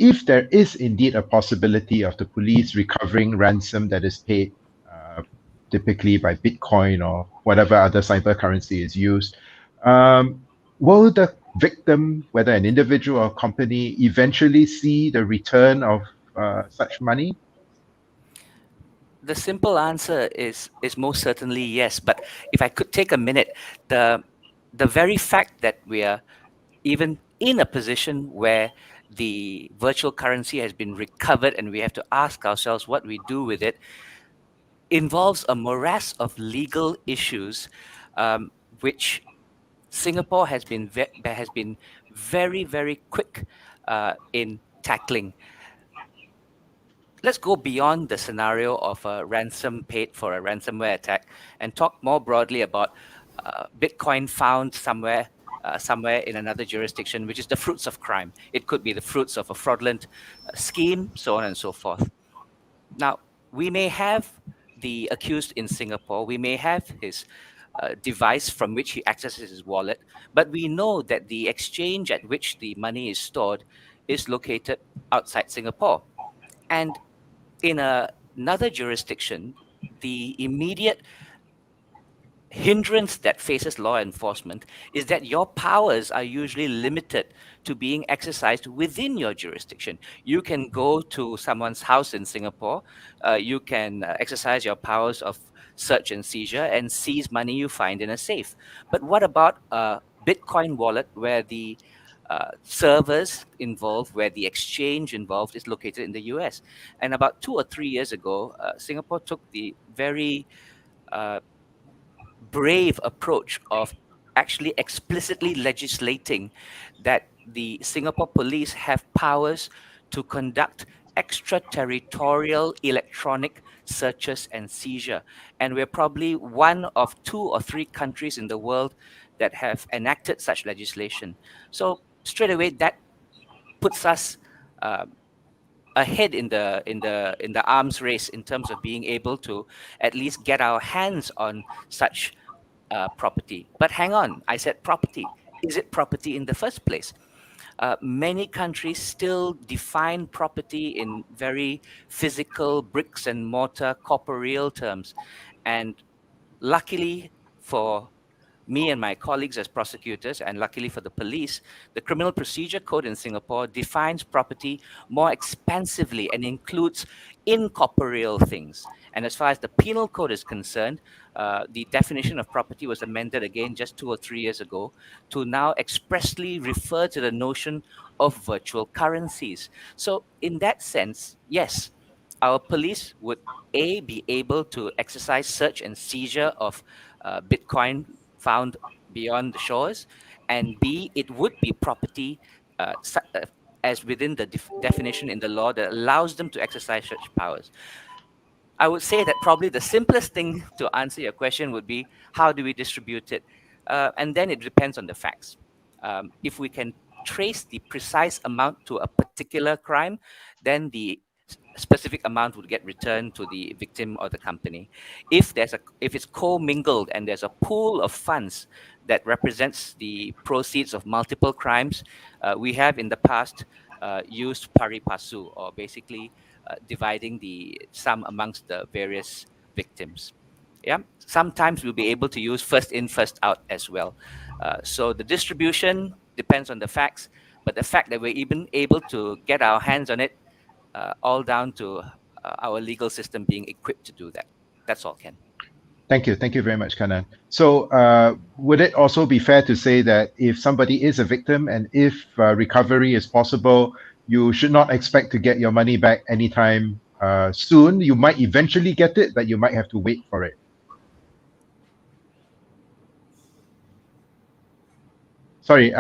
if there is indeed a possibility of the police recovering ransom that is paid typically by Bitcoin or whatever other cyber currency is used, will the victim, whether an individual or company, eventually see the return of such money? The simple answer is most certainly yes. But if I could take a minute, the very fact that we are even in a position where the virtual currency has been recovered and we have to ask ourselves what we do with it involves a morass of legal issues, which Singapore has been very, very quick in tackling. Let's go beyond the scenario of a ransom paid for a ransomware attack and talk more broadly about Bitcoin found somewhere in another jurisdiction, which is the fruits of crime. It could be the fruits of a fraudulent scheme, so on and so forth. Now, we may have the accused in Singapore, we may have his device from which he accesses his wallet, but we know that the exchange at which the money is stored is located outside Singapore. And in another jurisdiction, the immediate hindrance that faces law enforcement is that your powers are usually limited to being exercised within your jurisdiction. You can go to someone's house in Singapore, you can exercise your powers of search and seizure and seize money you find in a safe. But what about a Bitcoin wallet where the servers involved, where the exchange involved is located in the US? And about 2 or 3 years ago, Singapore took the very brave approach of actually explicitly legislating that the Singapore police have powers to conduct extraterritorial electronic searches and seizure. And we're probably one of 2 or 3 countries in the world that have enacted such legislation. So straight away, that puts us ahead in the arms race in terms of being able to at least get our hands on such property. But hang on, I said property. Is it property in the first place? Many countries still define property in very physical, bricks and mortar, corporeal terms. And luckily for me and my colleagues as prosecutors, and luckily for the police, the Criminal Procedure Code in Singapore defines property more expansively and includes incorporeal things. And as far as the Penal Code is concerned, the definition of property was amended again just 2 or 3 years ago to now expressly refer to the notion of virtual currencies. So, in that sense, yes, our police would be able to exercise search and seizure of Bitcoin found beyond the shores, and B, it would be property as within the definition in the law that allows them to exercise such powers. I would say that probably the simplest thing to answer your question would be, how do we distribute it? And then it depends on the facts. If we can trace the precise amount to a particular crime, then the specific amount would get returned to the victim or the company. If it's co-mingled and there's a pool of funds that represents the proceeds of multiple crimes, we have in the past used pari passu, or basically dividing the sum amongst the various victims. Yeah, sometimes we'll be able to use first in, first out as well. So the distribution depends on the facts, but the fact that we're even able to get our hands on it, all down to our legal system being equipped to do that. That's all, Ken. Thank you. Thank you very much, Kanan. So would it also be fair to say that if somebody is a victim and if recovery is possible, you should not expect to get your money back anytime soon? You might eventually get it, but you might have to wait for it. Sorry,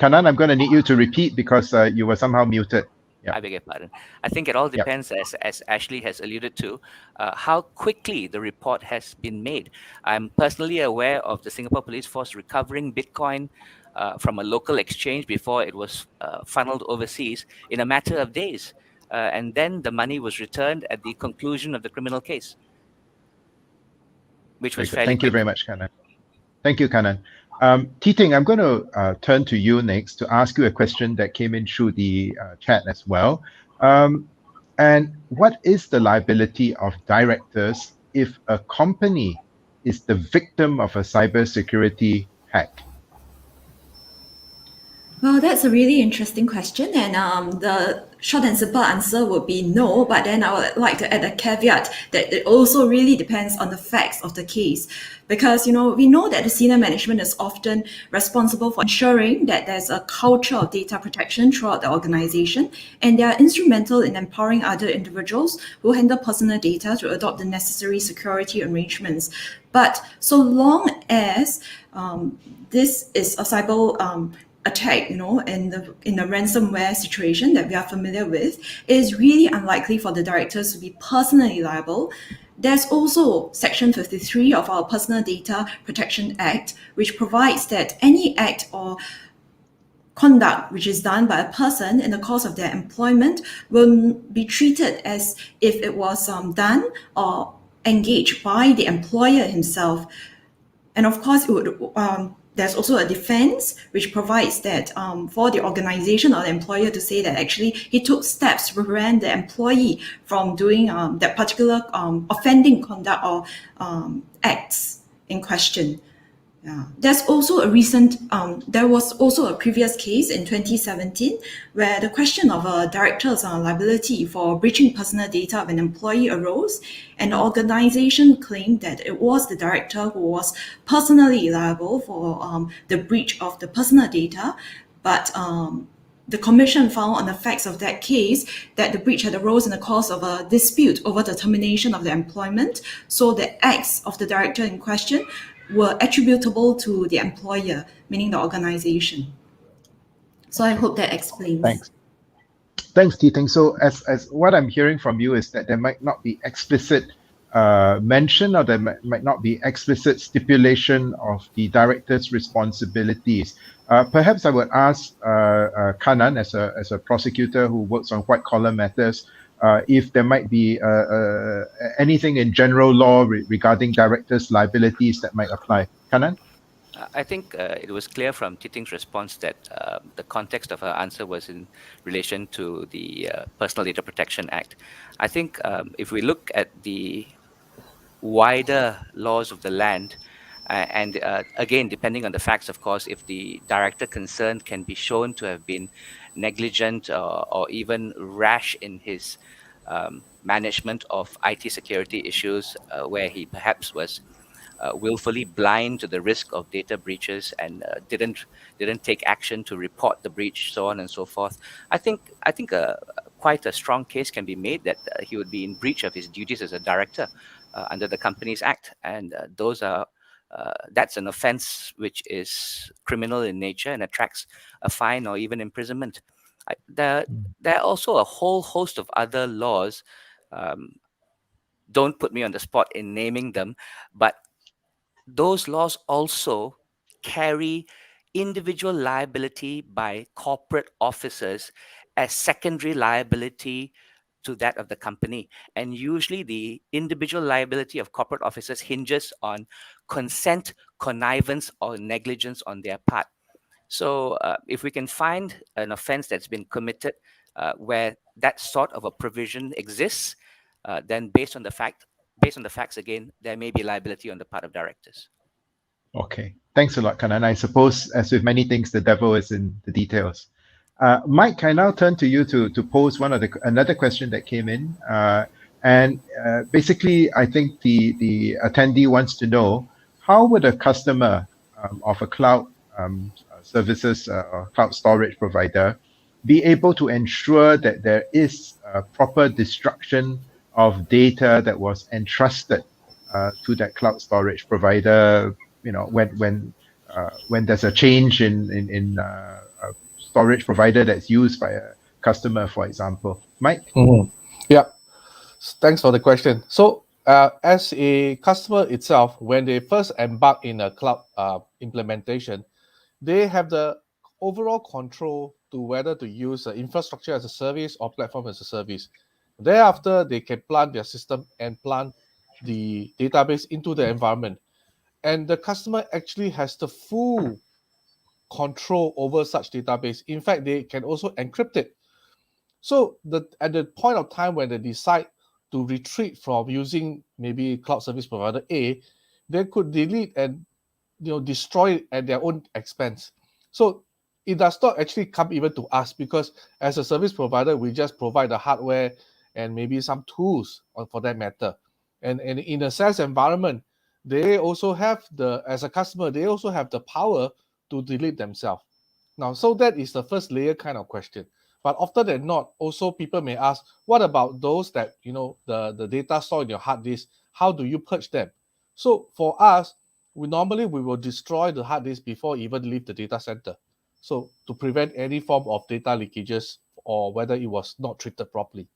Kanan, I'm going to need you to repeat because you were somehow muted. Yeah. I beg your pardon. I think it all depends, as Ashley has alluded to, how quickly the report has been made. I'm personally aware of the Singapore Police Force recovering Bitcoin from a local exchange before it was funneled overseas in a matter of days. And then the money was returned at the conclusion of the criminal case, which was fairly Thank you quick. very much, Kanan. Thank you, Kanan. Titing, I'm going to turn to you next to ask you a question that came in through the chat as well. And what is the liability of directors if a company is the victim of a cybersecurity hack? Well, that's a really interesting question, and the short and simple answer would be no, but then I would like to add a caveat that it also really depends on the facts of the case. Because, we know that the senior management is often responsible for ensuring that there's a culture of data protection throughout the organization, and they are instrumental in empowering other individuals who handle personal data to adopt the necessary security arrangements. But so long as this is a cyber attack, in the ransomware situation that we are familiar with, it is really unlikely for the directors to be personally liable. There's also Section 53 of our Personal Data Protection Act, which provides that any act or conduct which is done by a person in the course of their employment will be treated as if it was done or engaged by the employer himself. And of course, it would there's also a defense which provides that for the organization or the employer to say that actually he took steps to prevent the employee from doing that particular offending conduct or acts in question. Yeah. There's also there was also a previous case in 2017 where the question of a director's liability for breaching personal data of an employee arose, and the organization claimed that it was the director who was personally liable for the breach of the personal data, but the commission found on the facts of that case that the breach had arose in the course of a dispute over the termination of the employment, so the acts of the director in question were attributable to the employer, meaning the organization. So I hope that explains. Thanks, Titing. So as what I'm hearing from you is that there might not be explicit mention, or there might not be explicit stipulation of the director's responsibilities. Perhaps I would ask Kanan, as a prosecutor who works on white-collar matters, if there might be anything in general law regarding directors' liabilities that might apply. Kanan? I think it was clear from Titing's response that the context of her answer was in relation to the Personal Data Protection Act. I think if we look at the wider laws of the land, And again, depending on the facts, of course, if the director concerned can be shown to have been negligent or even rash in his management of IT security issues, where he perhaps was willfully blind to the risk of data breaches and didn't take action to report the breach, so on and so forth. I think quite a strong case can be made that he would be in breach of his duties as a director under the Companies Act, and that's an offence which is criminal in nature and attracts a fine or even imprisonment. There are also a whole host of other laws. Um, don't put me on the spot in naming them, but those laws also carry individual liability by corporate officers as secondary liability to that of the company. And usually the individual liability of corporate officers hinges on consent, connivance, or negligence on their part. So if we can find an offense that's been committed where that sort of a provision exists, then based on the facts again, there may be liability on the part of directors. Okay, thanks a lot, Kanan. I suppose, as with many things, the devil is in the details. Mike, I now turn to you to pose another question that came in, and basically, I think the attendee wants to know how would a customer of a cloud services or cloud storage provider be able to ensure that there is proper destruction of data that was entrusted to that cloud storage provider, when there's a change in a storage provider that's used by a customer, for example. Mike? Yeah, thanks for the question. So as a customer itself, when they first embark in a cloud implementation, they have the overall control to whether to use infrastructure as a service or platform as a service. Thereafter, they can plant their system and plant the database into the environment. And the customer actually has the full control over such database. In fact, they can also encrypt it. So at the point of time when they decide to retreat from using maybe cloud service provider A, they could delete and destroy it at their own expense. So it does not actually come even to us, because as a service provider, we just provide the hardware and maybe some tools for that matter. And in a SaaS environment, they also have as a customer, they also have the power to delete themselves. Now, so that is the first layer kind of question. But often than not, also people may ask, what about those that, the data stored in your hard disk, how do you purge them? So for us, we will destroy the hard disk before even leave the data center. So to prevent any form of data leakages or whether it was not treated properly.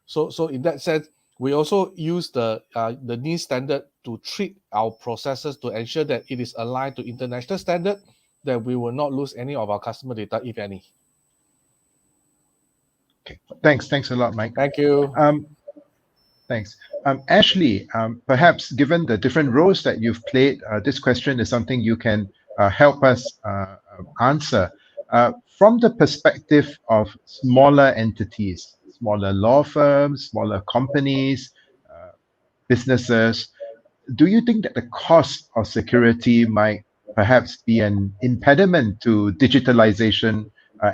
So in that sense, we also use the NIST standard to treat our processes to ensure that it is aligned to international standard, that we will not lose any of our customer data, if any. Okay, thanks a lot, Mike. Thank you. Thanks. Ashley, perhaps given the different roles that you've played, this question is something you can help us answer. From the perspective of smaller entities, smaller law firms, smaller companies, businesses, do you think that the cost of security might perhaps be an impediment to digitalization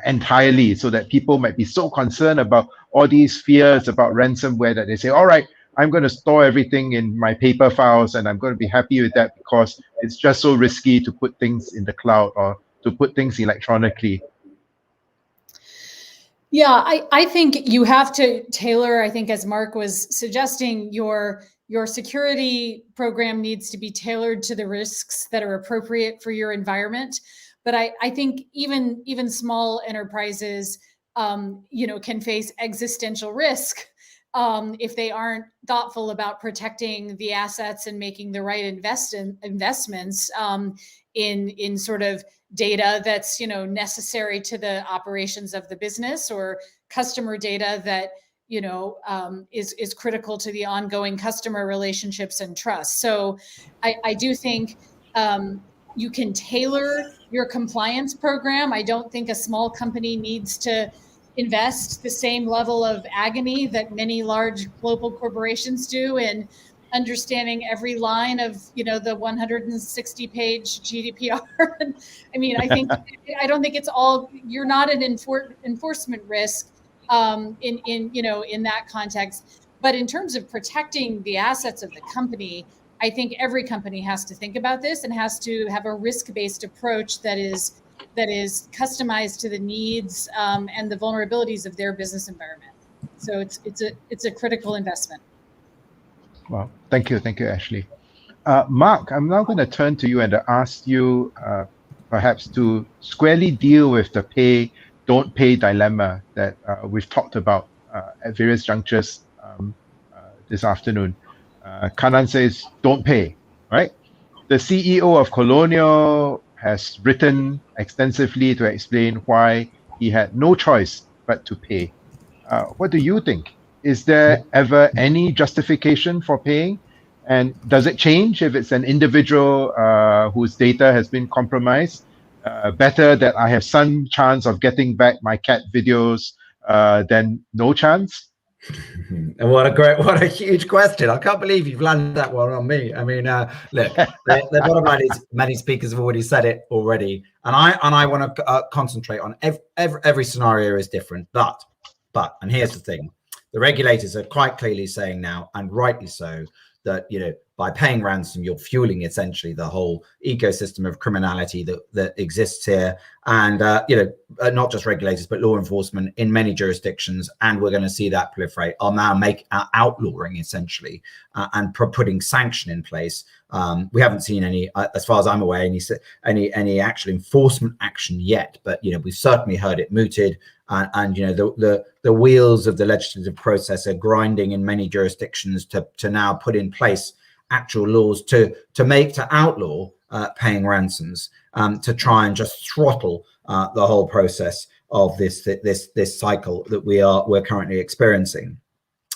entirely, so that people might be so concerned about all these fears about ransomware that they say, all right, I'm going to store everything in my paper files and I'm going to be happy with that because it's just so risky to put things in the cloud or to put things electronically? Yeah, I think you have to tailor, I think, as Mark was suggesting, your security program needs to be tailored to the risks that are appropriate for your environment. But I think even small enterprises, can face existential risk if they aren't thoughtful about protecting the assets and making the right investments in sort of data that's necessary to the operations of the business, or customer data that is critical to the ongoing customer relationships and trust. So I do think you can tailor your compliance program. I don't think a small company needs to invest the same level of agony that many large global corporations do in understanding every line of, the 160-page GDPR. I mean, I don't think it's all, you're not an enforcement risk in that context. But in terms of protecting the assets of the company, I think every company has to think about this and has to have a risk-based approach that is customized to the needs and the vulnerabilities of their business environment. So it's a critical investment. Well, thank you, Ashley. Mark, I'm now going to turn to you and ask you perhaps to squarely deal with the don't pay dilemma that we've talked about at various junctures this afternoon. Kanan says, don't pay, right? The CEO of Colonial has written extensively to explain why he had no choice but to pay. What do you think? Is there ever any justification for paying? And does it change if it's an individual whose data has been compromised? Better that I have some chance of getting back my cat videos than no chance? And what a huge question. I can't believe you've landed that one on me. I mean, look, the bottom line is many speakers have already said it already. And I want to concentrate on every scenario is different. But, and here's the thing, the regulators are quite clearly saying now, and rightly so, that, by paying ransom, you're fueling essentially the whole ecosystem of criminality that exists here. And, not just regulators, but law enforcement in many jurisdictions. And we're going to see that proliferate, are now outlawing essentially and putting sanction in place. We haven't seen any, as far as I'm aware, any actual enforcement action yet. But, we've certainly heard it mooted. And the wheels of the legislative process are grinding in many jurisdictions to now put in place actual laws to outlaw paying ransoms, to try and just throttle the whole process of this cycle that we're currently experiencing.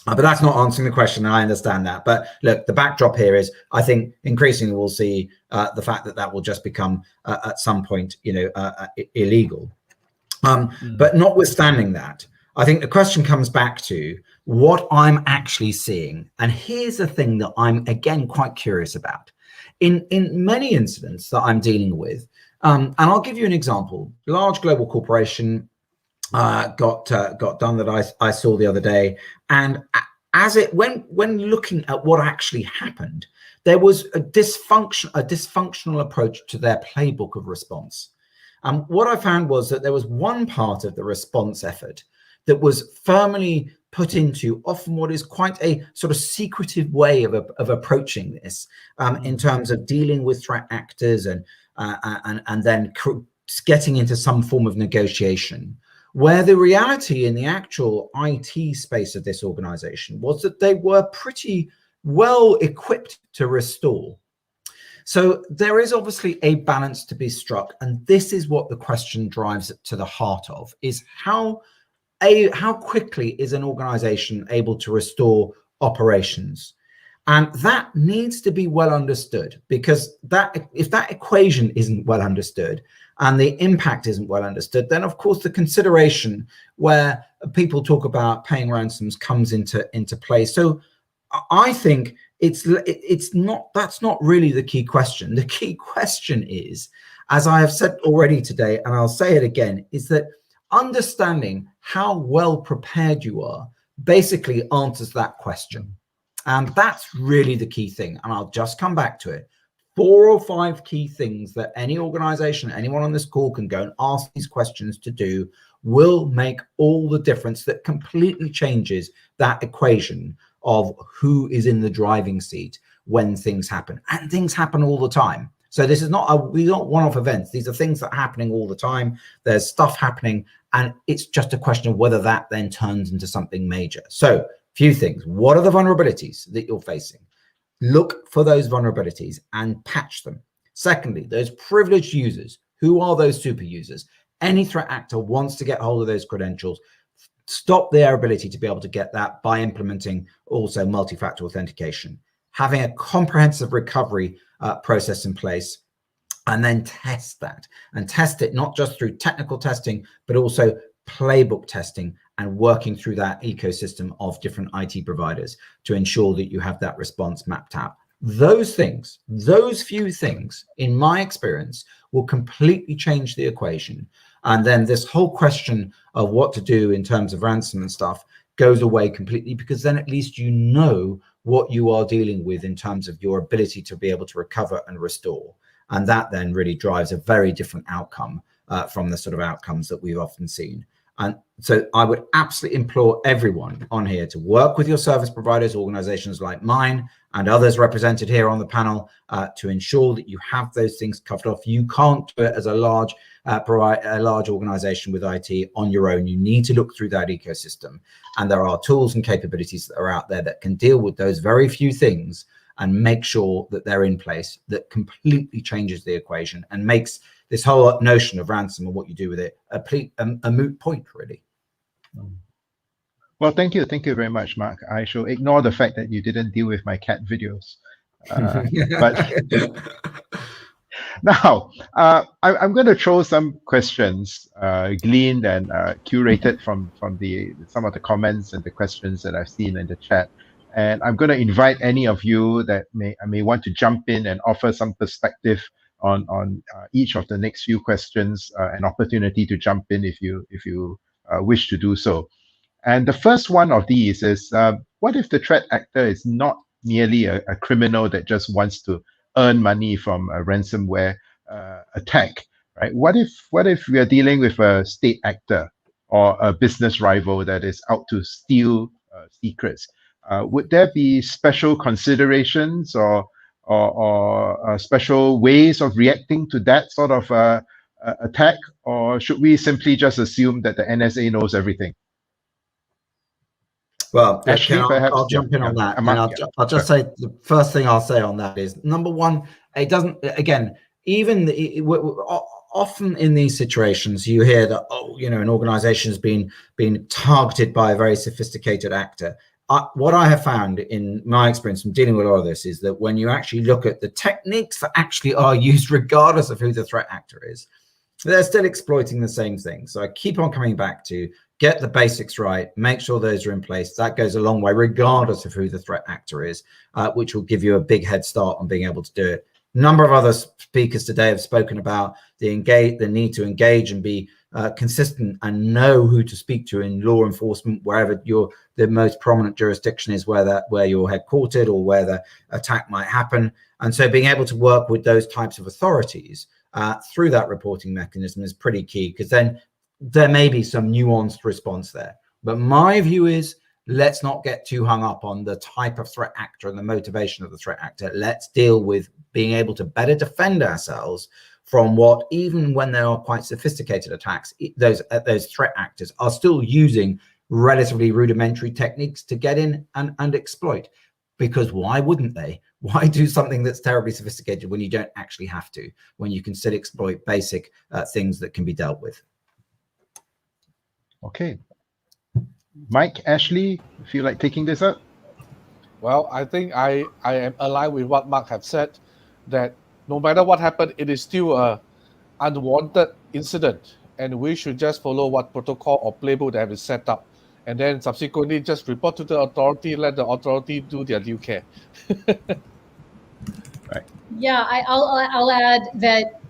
But that's not answering the question, and I understand that. But look, the backdrop here is, I think increasingly we'll see the fact that will just become at some point, illegal. But notwithstanding that, I think the question comes back to what I'm actually seeing. And here's the thing that I'm, again, quite curious about. In many incidents that I'm dealing with, and I'll give you an example. Large global corporation got done that I saw the other day. And when looking at what actually happened, there was a dysfunctional approach to their playbook of response. And what I found was that there was one part of the response effort that was firmly put into often what is quite a sort of secretive way of approaching this in terms of dealing with threat actors and then getting into some form of negotiation, where the reality in the actual IT space of this organization was that they were pretty well equipped to restore. So there is obviously a balance to be struck, and this is what the question drives to the heart of, is how quickly is an organization able to restore operations? And that needs to be well understood, because if that equation isn't well understood and the impact isn't well understood, then of course the consideration where people talk about paying ransoms comes into play. So I think that's not really the key question. The key question is, as I have said already today, and I'll say it again, is that understanding how well prepared you are basically answers that question. And that's really the key thing. And I'll just come back to it. 4 or 5 key things that any organization, anyone on this call can go and ask these questions to do will make all the difference, that completely changes that equation of who is in the driving seat when things happen. And things happen all the time. So this is not one-off events. These are things that are happening all the time. There's stuff happening, and it's just a question of whether that then turns into something major. So few things. What are the vulnerabilities that you're facing? Look for those vulnerabilities and patch them. Secondly, those privileged users. Who are those super users? Any threat actor wants to get hold of those credentials. Stop their ability to be able to get that by implementing also multi-factor authentication. Having a comprehensive recovery process in place, and then test that, and test it not just through technical testing, but also playbook testing and working through that ecosystem of different IT providers to ensure that you have that response mapped out. Those things, those few things, in my experience, will completely change the equation. And then this whole question of what to do in terms of ransom and stuff goes away completely, because then at least you know what you are dealing with in terms of your ability to be able to recover and restore. And that then really drives a very different outcome from the sort of outcomes that we've often seen. And so I would absolutely implore everyone on here to work with your service providers, organizations like mine and others represented here on the panel, to ensure that you have those things covered off. You can't do it as a large organization with IT on your own. You need to look through that ecosystem. And there are tools and capabilities that are out there that can deal with those very few things and make sure that they're in place. That completely changes the equation and makes this whole notion of ransom and what you do with it a moot point, really. Well, thank you very much, Mark. I shall ignore the fact that you didn't deal with my cat videos. But now, I'm going to throw some questions gleaned and curated from some of the comments and the questions that I've seen in the chat. And I'm going to invite any of you that may want to jump in and offer some perspective on each of the next few questions, an opportunity to jump in if you wish to do so. And the first one of these is, what if the threat actor is not merely a criminal that just wants to earn money from a ransomware attack, right? What if we are dealing with a state actor or a business rival that is out to steal secrets? Would there be special considerations or special ways of reacting to that sort of attack, or should we simply just assume that the NSA knows everything? Well, Ashley, I'll jump in on that. And I'll just say the first thing I'll say on that is, number one, it doesn't, again, often in these situations, you hear that, an organization has been targeted by a very sophisticated actor. What I have found in my experience from dealing with all of this is that when you actually look at the techniques that actually are used, regardless of who the threat actor is, they're still exploiting the same thing. So I keep on coming back to get the basics right, make sure those are in place. That goes a long way, regardless of who the threat actor is, which will give you a big head start on being able to do it. A number of other speakers today have spoken about the need to engage and be consistent and know who to speak to in law enforcement, wherever the most prominent jurisdiction is, where you're headquartered or where the attack might happen. And so being able to work with those types of authorities through that reporting mechanism is pretty key, because then there may be some nuanced response there. But my view is, let's not get too hung up on the type of threat actor and the motivation of the threat actor. Let's deal with being able to better defend ourselves from what, even when there are quite sophisticated attacks, those threat actors are still using relatively rudimentary techniques to get in and exploit. Because why wouldn't they? Why do something that's terribly sophisticated when you don't actually have to, when you can still exploit basic things that can be dealt with? Okay. Mike, Ashley, if you like taking this up. Well, I think I am aligned with what Mark have said, that no matter what happened, it is still a unwanted incident, and we should just follow what protocol or playbook that have been set up, and then subsequently just report to the authority, let the authority do their due care. Right. Yeah, I'll add that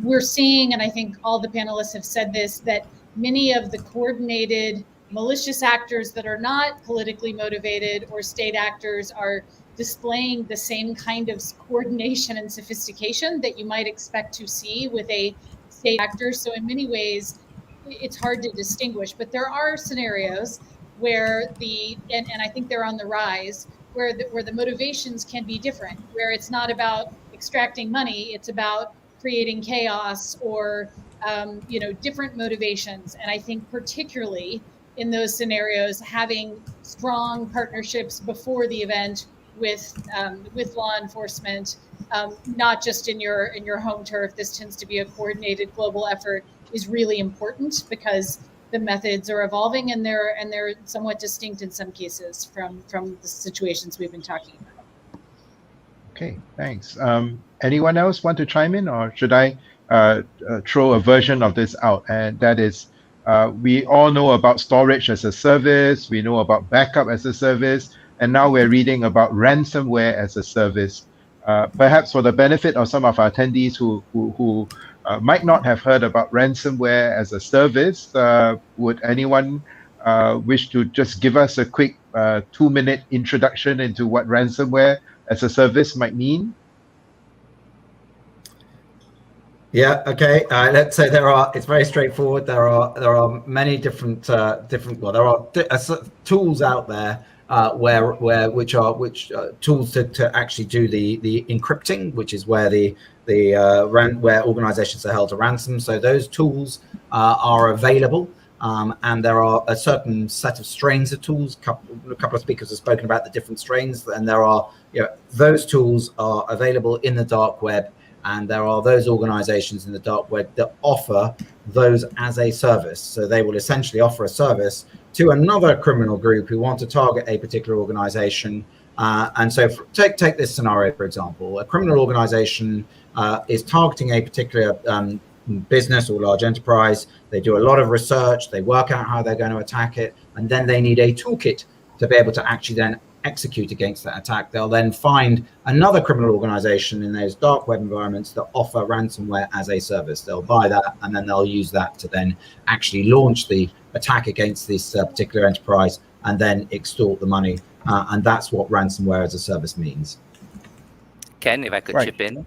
we're seeing, and I think all the panelists have said this, that many of the coordinated malicious actors that are not politically motivated or state actors are displaying the same kind of coordination and sophistication that you might expect to see with a state actor. So in many ways, it's hard to distinguish, but there are scenarios where and I think they're on the rise, where the motivations can be different, where it's not about extracting money, it's about creating chaos or different motivations. And I think particularly in those scenarios, having strong partnerships before the event with law enforcement, not just in your home turf. This tends to be a coordinated global effort, is really important, because the methods are evolving and they're somewhat distinct in some cases from the situations we've been talking about. Okay, thanks. Anyone else want to chime in, or should I throw a version of this out? And that is, We all know about storage as a service. We know about backup as a service. And now we're reading about ransomware as a service. Perhaps for the benefit of some of our attendees who might not have heard about ransomware as a service, would anyone wish to just give us a quick 2-minute introduction into what ransomware as a service might mean? Yeah. Okay. Let's say it's very straightforward. There are many different tools out there which tools to actually do the encrypting, which is where where organizations are held to ransom. So those tools are available. And there are a certain set of strains of tools. A couple of speakers have spoken about the different strains, and those tools are available in the dark web. And there are those organizations in the dark web that offer those as a service. So they will essentially offer a service to another criminal group who want to target a particular organization. And so take this scenario, for example. A criminal organization is targeting a particular business or large enterprise. They do a lot of research. They work out how they're going to attack it. And then they need a toolkit to be able to actually then execute against that attack. They'll then find another criminal organization in those dark web environments that offer ransomware as a service. They'll buy that, and then they'll use that to then actually launch the attack against this particular enterprise and then extort the money. And that's what ransomware as a service means. Ken, if I could chip in.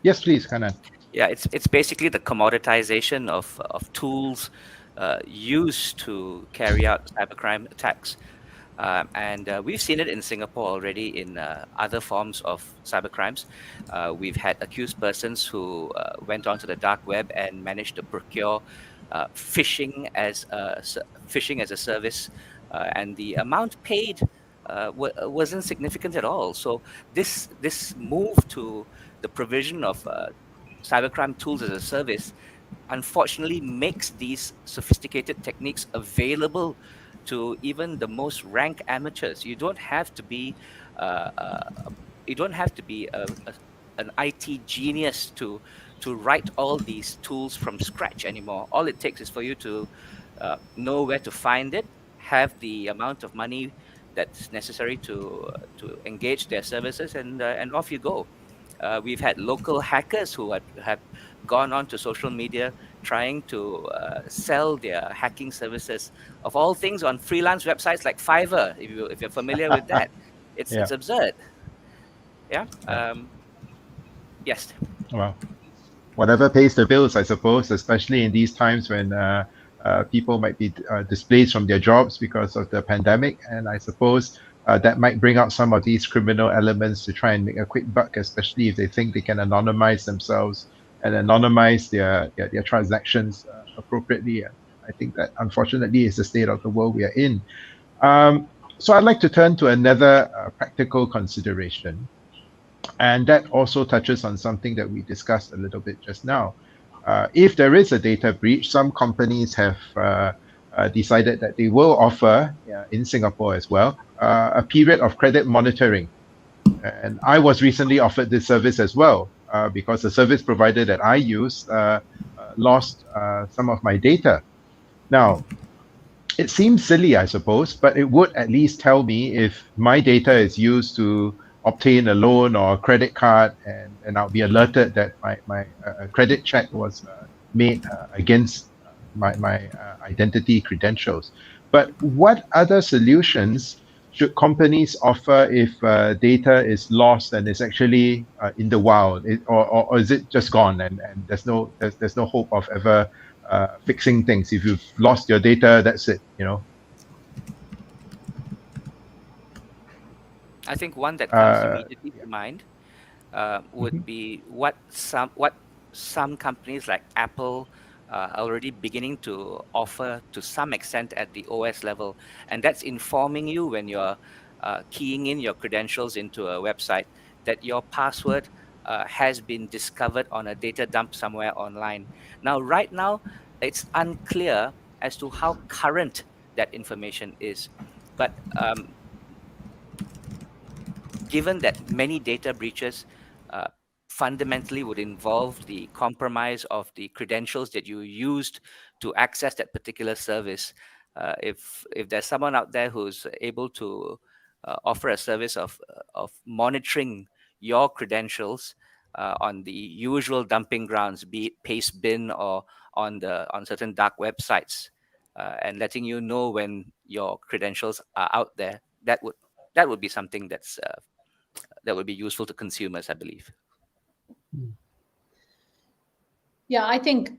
Yes, please, Kanan. Yeah, it's basically the commoditization of tools used to carry out cybercrime attacks. And we've seen it in Singapore already in other forms of cybercrimes. We've had accused persons who went onto the dark web and managed to procure phishing as a service, and the amount paid wasn't significant at all. So this move to the provision of cybercrime tools as a service unfortunately makes these sophisticated techniques available to even the most rank amateurs. You don't have to be an IT genius to write all these tools from scratch anymore. All it takes is for you to know where to find it, have the amount of money that's necessary to engage their services, and off you go. We've had local hackers who have gone on to social media trying to sell their hacking services, of all things, on freelance websites like Fiverr. If you're familiar with that, it's absurd. Yeah. Yes. Well, whatever pays the bills, I suppose, especially in these times when people might be displaced from their jobs because of the pandemic, and I suppose that might bring out some of these criminal elements to try and make a quick buck, especially if they think they can anonymize themselves and anonymize their transactions appropriately. I think that unfortunately is the state of the world we are in. So I'd like to turn to another practical consideration, and that also touches on something that we discussed a little bit just now. If there is a data breach, some companies have decided that they will offer, in Singapore as well, a period of credit monitoring. And I was recently offered this service as well, because the service provider that I use lost some of my data. Now, it seems silly, I suppose, but it would at least tell me if my data is used to obtain a loan or a credit card, and I'll be alerted that my credit check was made against my identity credentials. But what other solutions should companies offer if data is lost and is actually in the wild, or is it just gone and there's no hope of ever fixing things? If you've lost your data, that's it, I think one that comes immediately to mind would be what some companies like Apple are already beginning to offer to some extent at the OS level, and that's informing you when you're keying in your credentials into a website that your password has been discovered on a data dump somewhere online. Now, right now, it's unclear as to how current that information is, but given that many data breaches fundamentally would involve the compromise of the credentials that you used to access that particular service. If there's someone out there who's able to offer a service of monitoring your credentials on the usual dumping grounds, be it Pastebin or on certain dark websites, and letting you know when your credentials are out there, that would be something that would be useful to consumers, I believe. Yeah, I think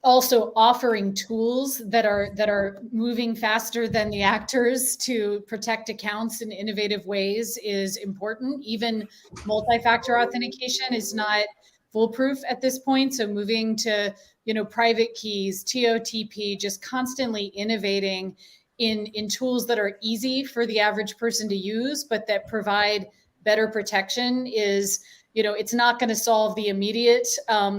also offering tools that are moving faster than the actors to protect accounts in innovative ways is important. Even multi-factor authentication is not foolproof at this point. So moving to, private keys, TOTP, just constantly innovating in tools that are easy for the average person to use, but that provide better protection is, it's not going to solve the immediate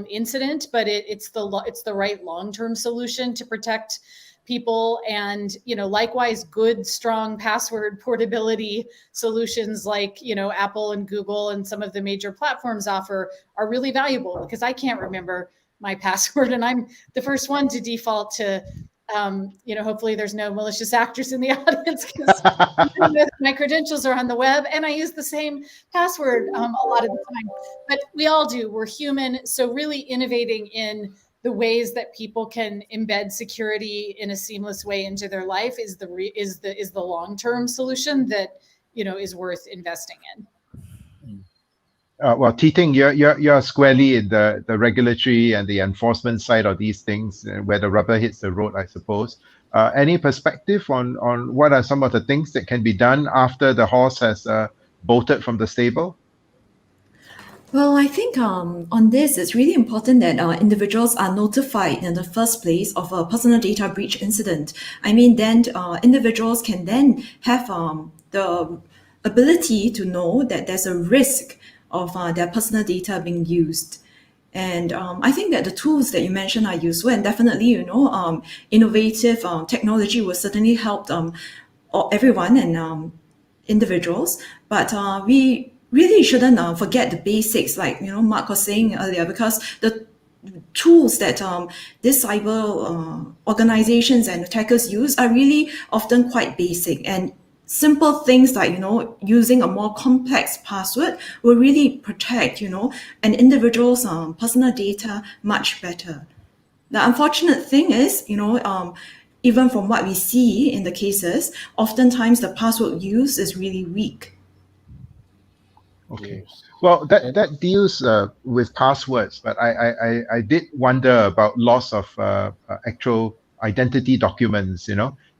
incident, but it's the right long-term solution to protect people. And, likewise, good, strong password portability solutions like, Apple and Google and some of the major platforms offer are really valuable, because I can't remember my password and I'm the first one to default to, hopefully there's no malicious actors in the audience, because my credentials are on the web and I use the same password a lot of the time. But we all do. We're human. So really innovating in the ways that people can embed security in a seamless way into their life is the long-term solution that is worth investing in. Well, Ting, you're squarely in the regulatory and the enforcement side of these things, where the rubber hits the road, I suppose. Any perspective on what are some of the things that can be done after the horse has bolted from the stable? Well, I think on this, it's really important that individuals are notified in the first place of a personal data breach incident. I mean, then individuals can then have the ability to know that there's a risk of their personal data being used. And I think that the tools that you mentioned are useful, and definitely, innovative technology will certainly help everyone and individuals. But we really shouldn't forget the basics, like Mark was saying earlier, because the tools that these cyber organizations and attackers use are really often quite basic, and simple things like using a more complex password will really protect an individual's personal data much better. The unfortunate thing is, even from what we see in the cases, oftentimes the password used is really weak. Okay. Well, that deals with passwords, but I did wonder about loss of actual identity documents,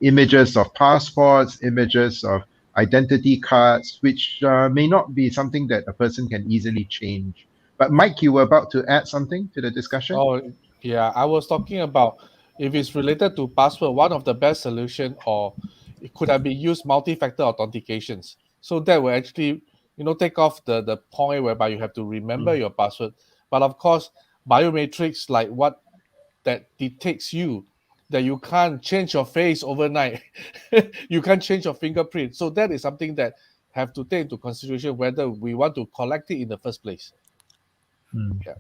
images of passports, images of identity cards, which may not be something that a person can easily change. But Mike, you were about to add something to the discussion? Oh, yeah. I was talking about, if it's related to password, one of the best solution, or it could have been used multi-factor authentications. So that will actually, take off the point whereby you have to remember your password. But of course, biometrics, like what that detects you, that you can't change your face overnight. You can't change your fingerprint. So that is something that have to take into consideration whether we want to collect it in the first place. Yeah.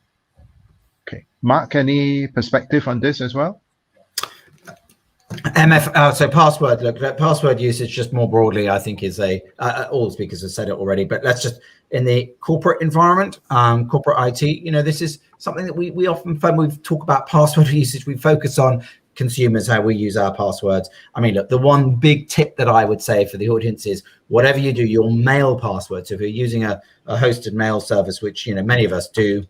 Okay. Mark, any perspective on this as well? So password, look, password usage just more broadly, I think is all the speakers have said it already, but let's just, in the corporate environment, corporate IT, this is something that we often find, we talk about password usage, we focus on consumers, how we use our passwords. I mean, look, the one big tip that I would say for the audience is, whatever you do, your mail password. So if you're using a hosted mail service, which, many of us do,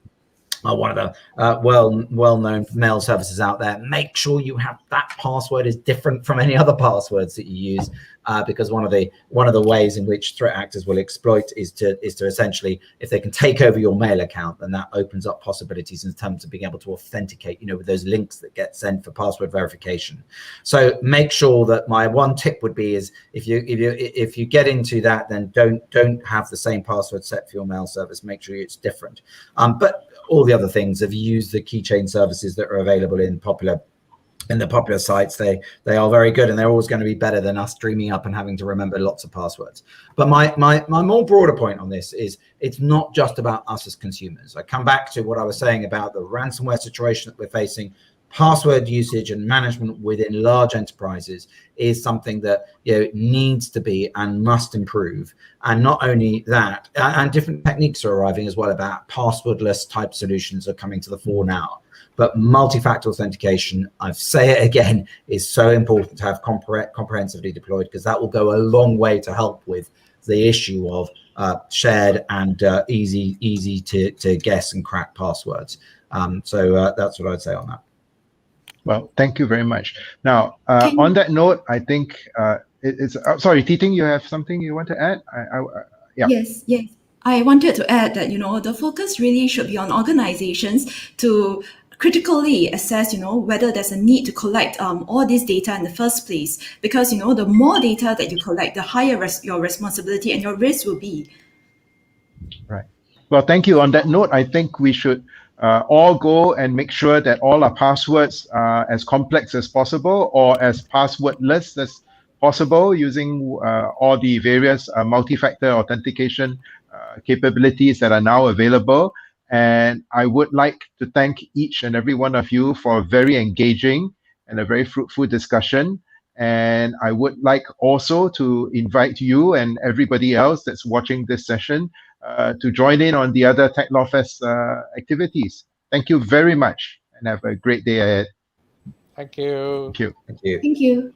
one of the well-known mail services out there, make sure you have that password is different from any other passwords that you use, because one of the ways in which threat actors will exploit is to essentially, if they can take over your mail account, then that opens up possibilities in terms of being able to authenticate, with those links that get sent for password verification. So make sure that my one tip would be is, if you get into that, then don't have the same password set for your mail service. Make sure it's different. But all the other things, if you use the keychain services that are available in the popular sites, they are very good, and they're always going to be better than us dreaming up and having to remember lots of passwords. But my more broader point on this is, it's not just about us as consumers. I come back to what I was saying about the ransomware situation that we're facing. password usage and management within large enterprises is something that needs to be and must improve. And not only that, and different techniques are arriving as well about passwordless type solutions are coming to the fore now. But multi-factor authentication, I say it again, is so important to have comprehensively deployed, because that will go a long way to help with the issue of shared and easy to guess and crack passwords. So that's what I'd say on that. Well, thank you very much. Now, on that note, I think it's sorry, Titing, you have something you want to add? Yeah. Yes. I wanted to add that, the focus really should be on organizations to critically assess, whether there's a need to collect all this data in the first place. Because, the more data that you collect, the higher your responsibility and your risk will be. Right. Well, thank you. On that note, I think we should all go and make sure that all our passwords are as complex as possible or as passwordless as possible, using all the various multi-factor authentication capabilities that are now available. And I would like to thank each and every one of you for a very engaging and a very fruitful discussion. And I would like also to invite you and everybody else that's watching this session to join in on the other Tech Law Fest activities. Thank you very much and have a great day ahead. Thank you. Thank you. Thank you. Thank you.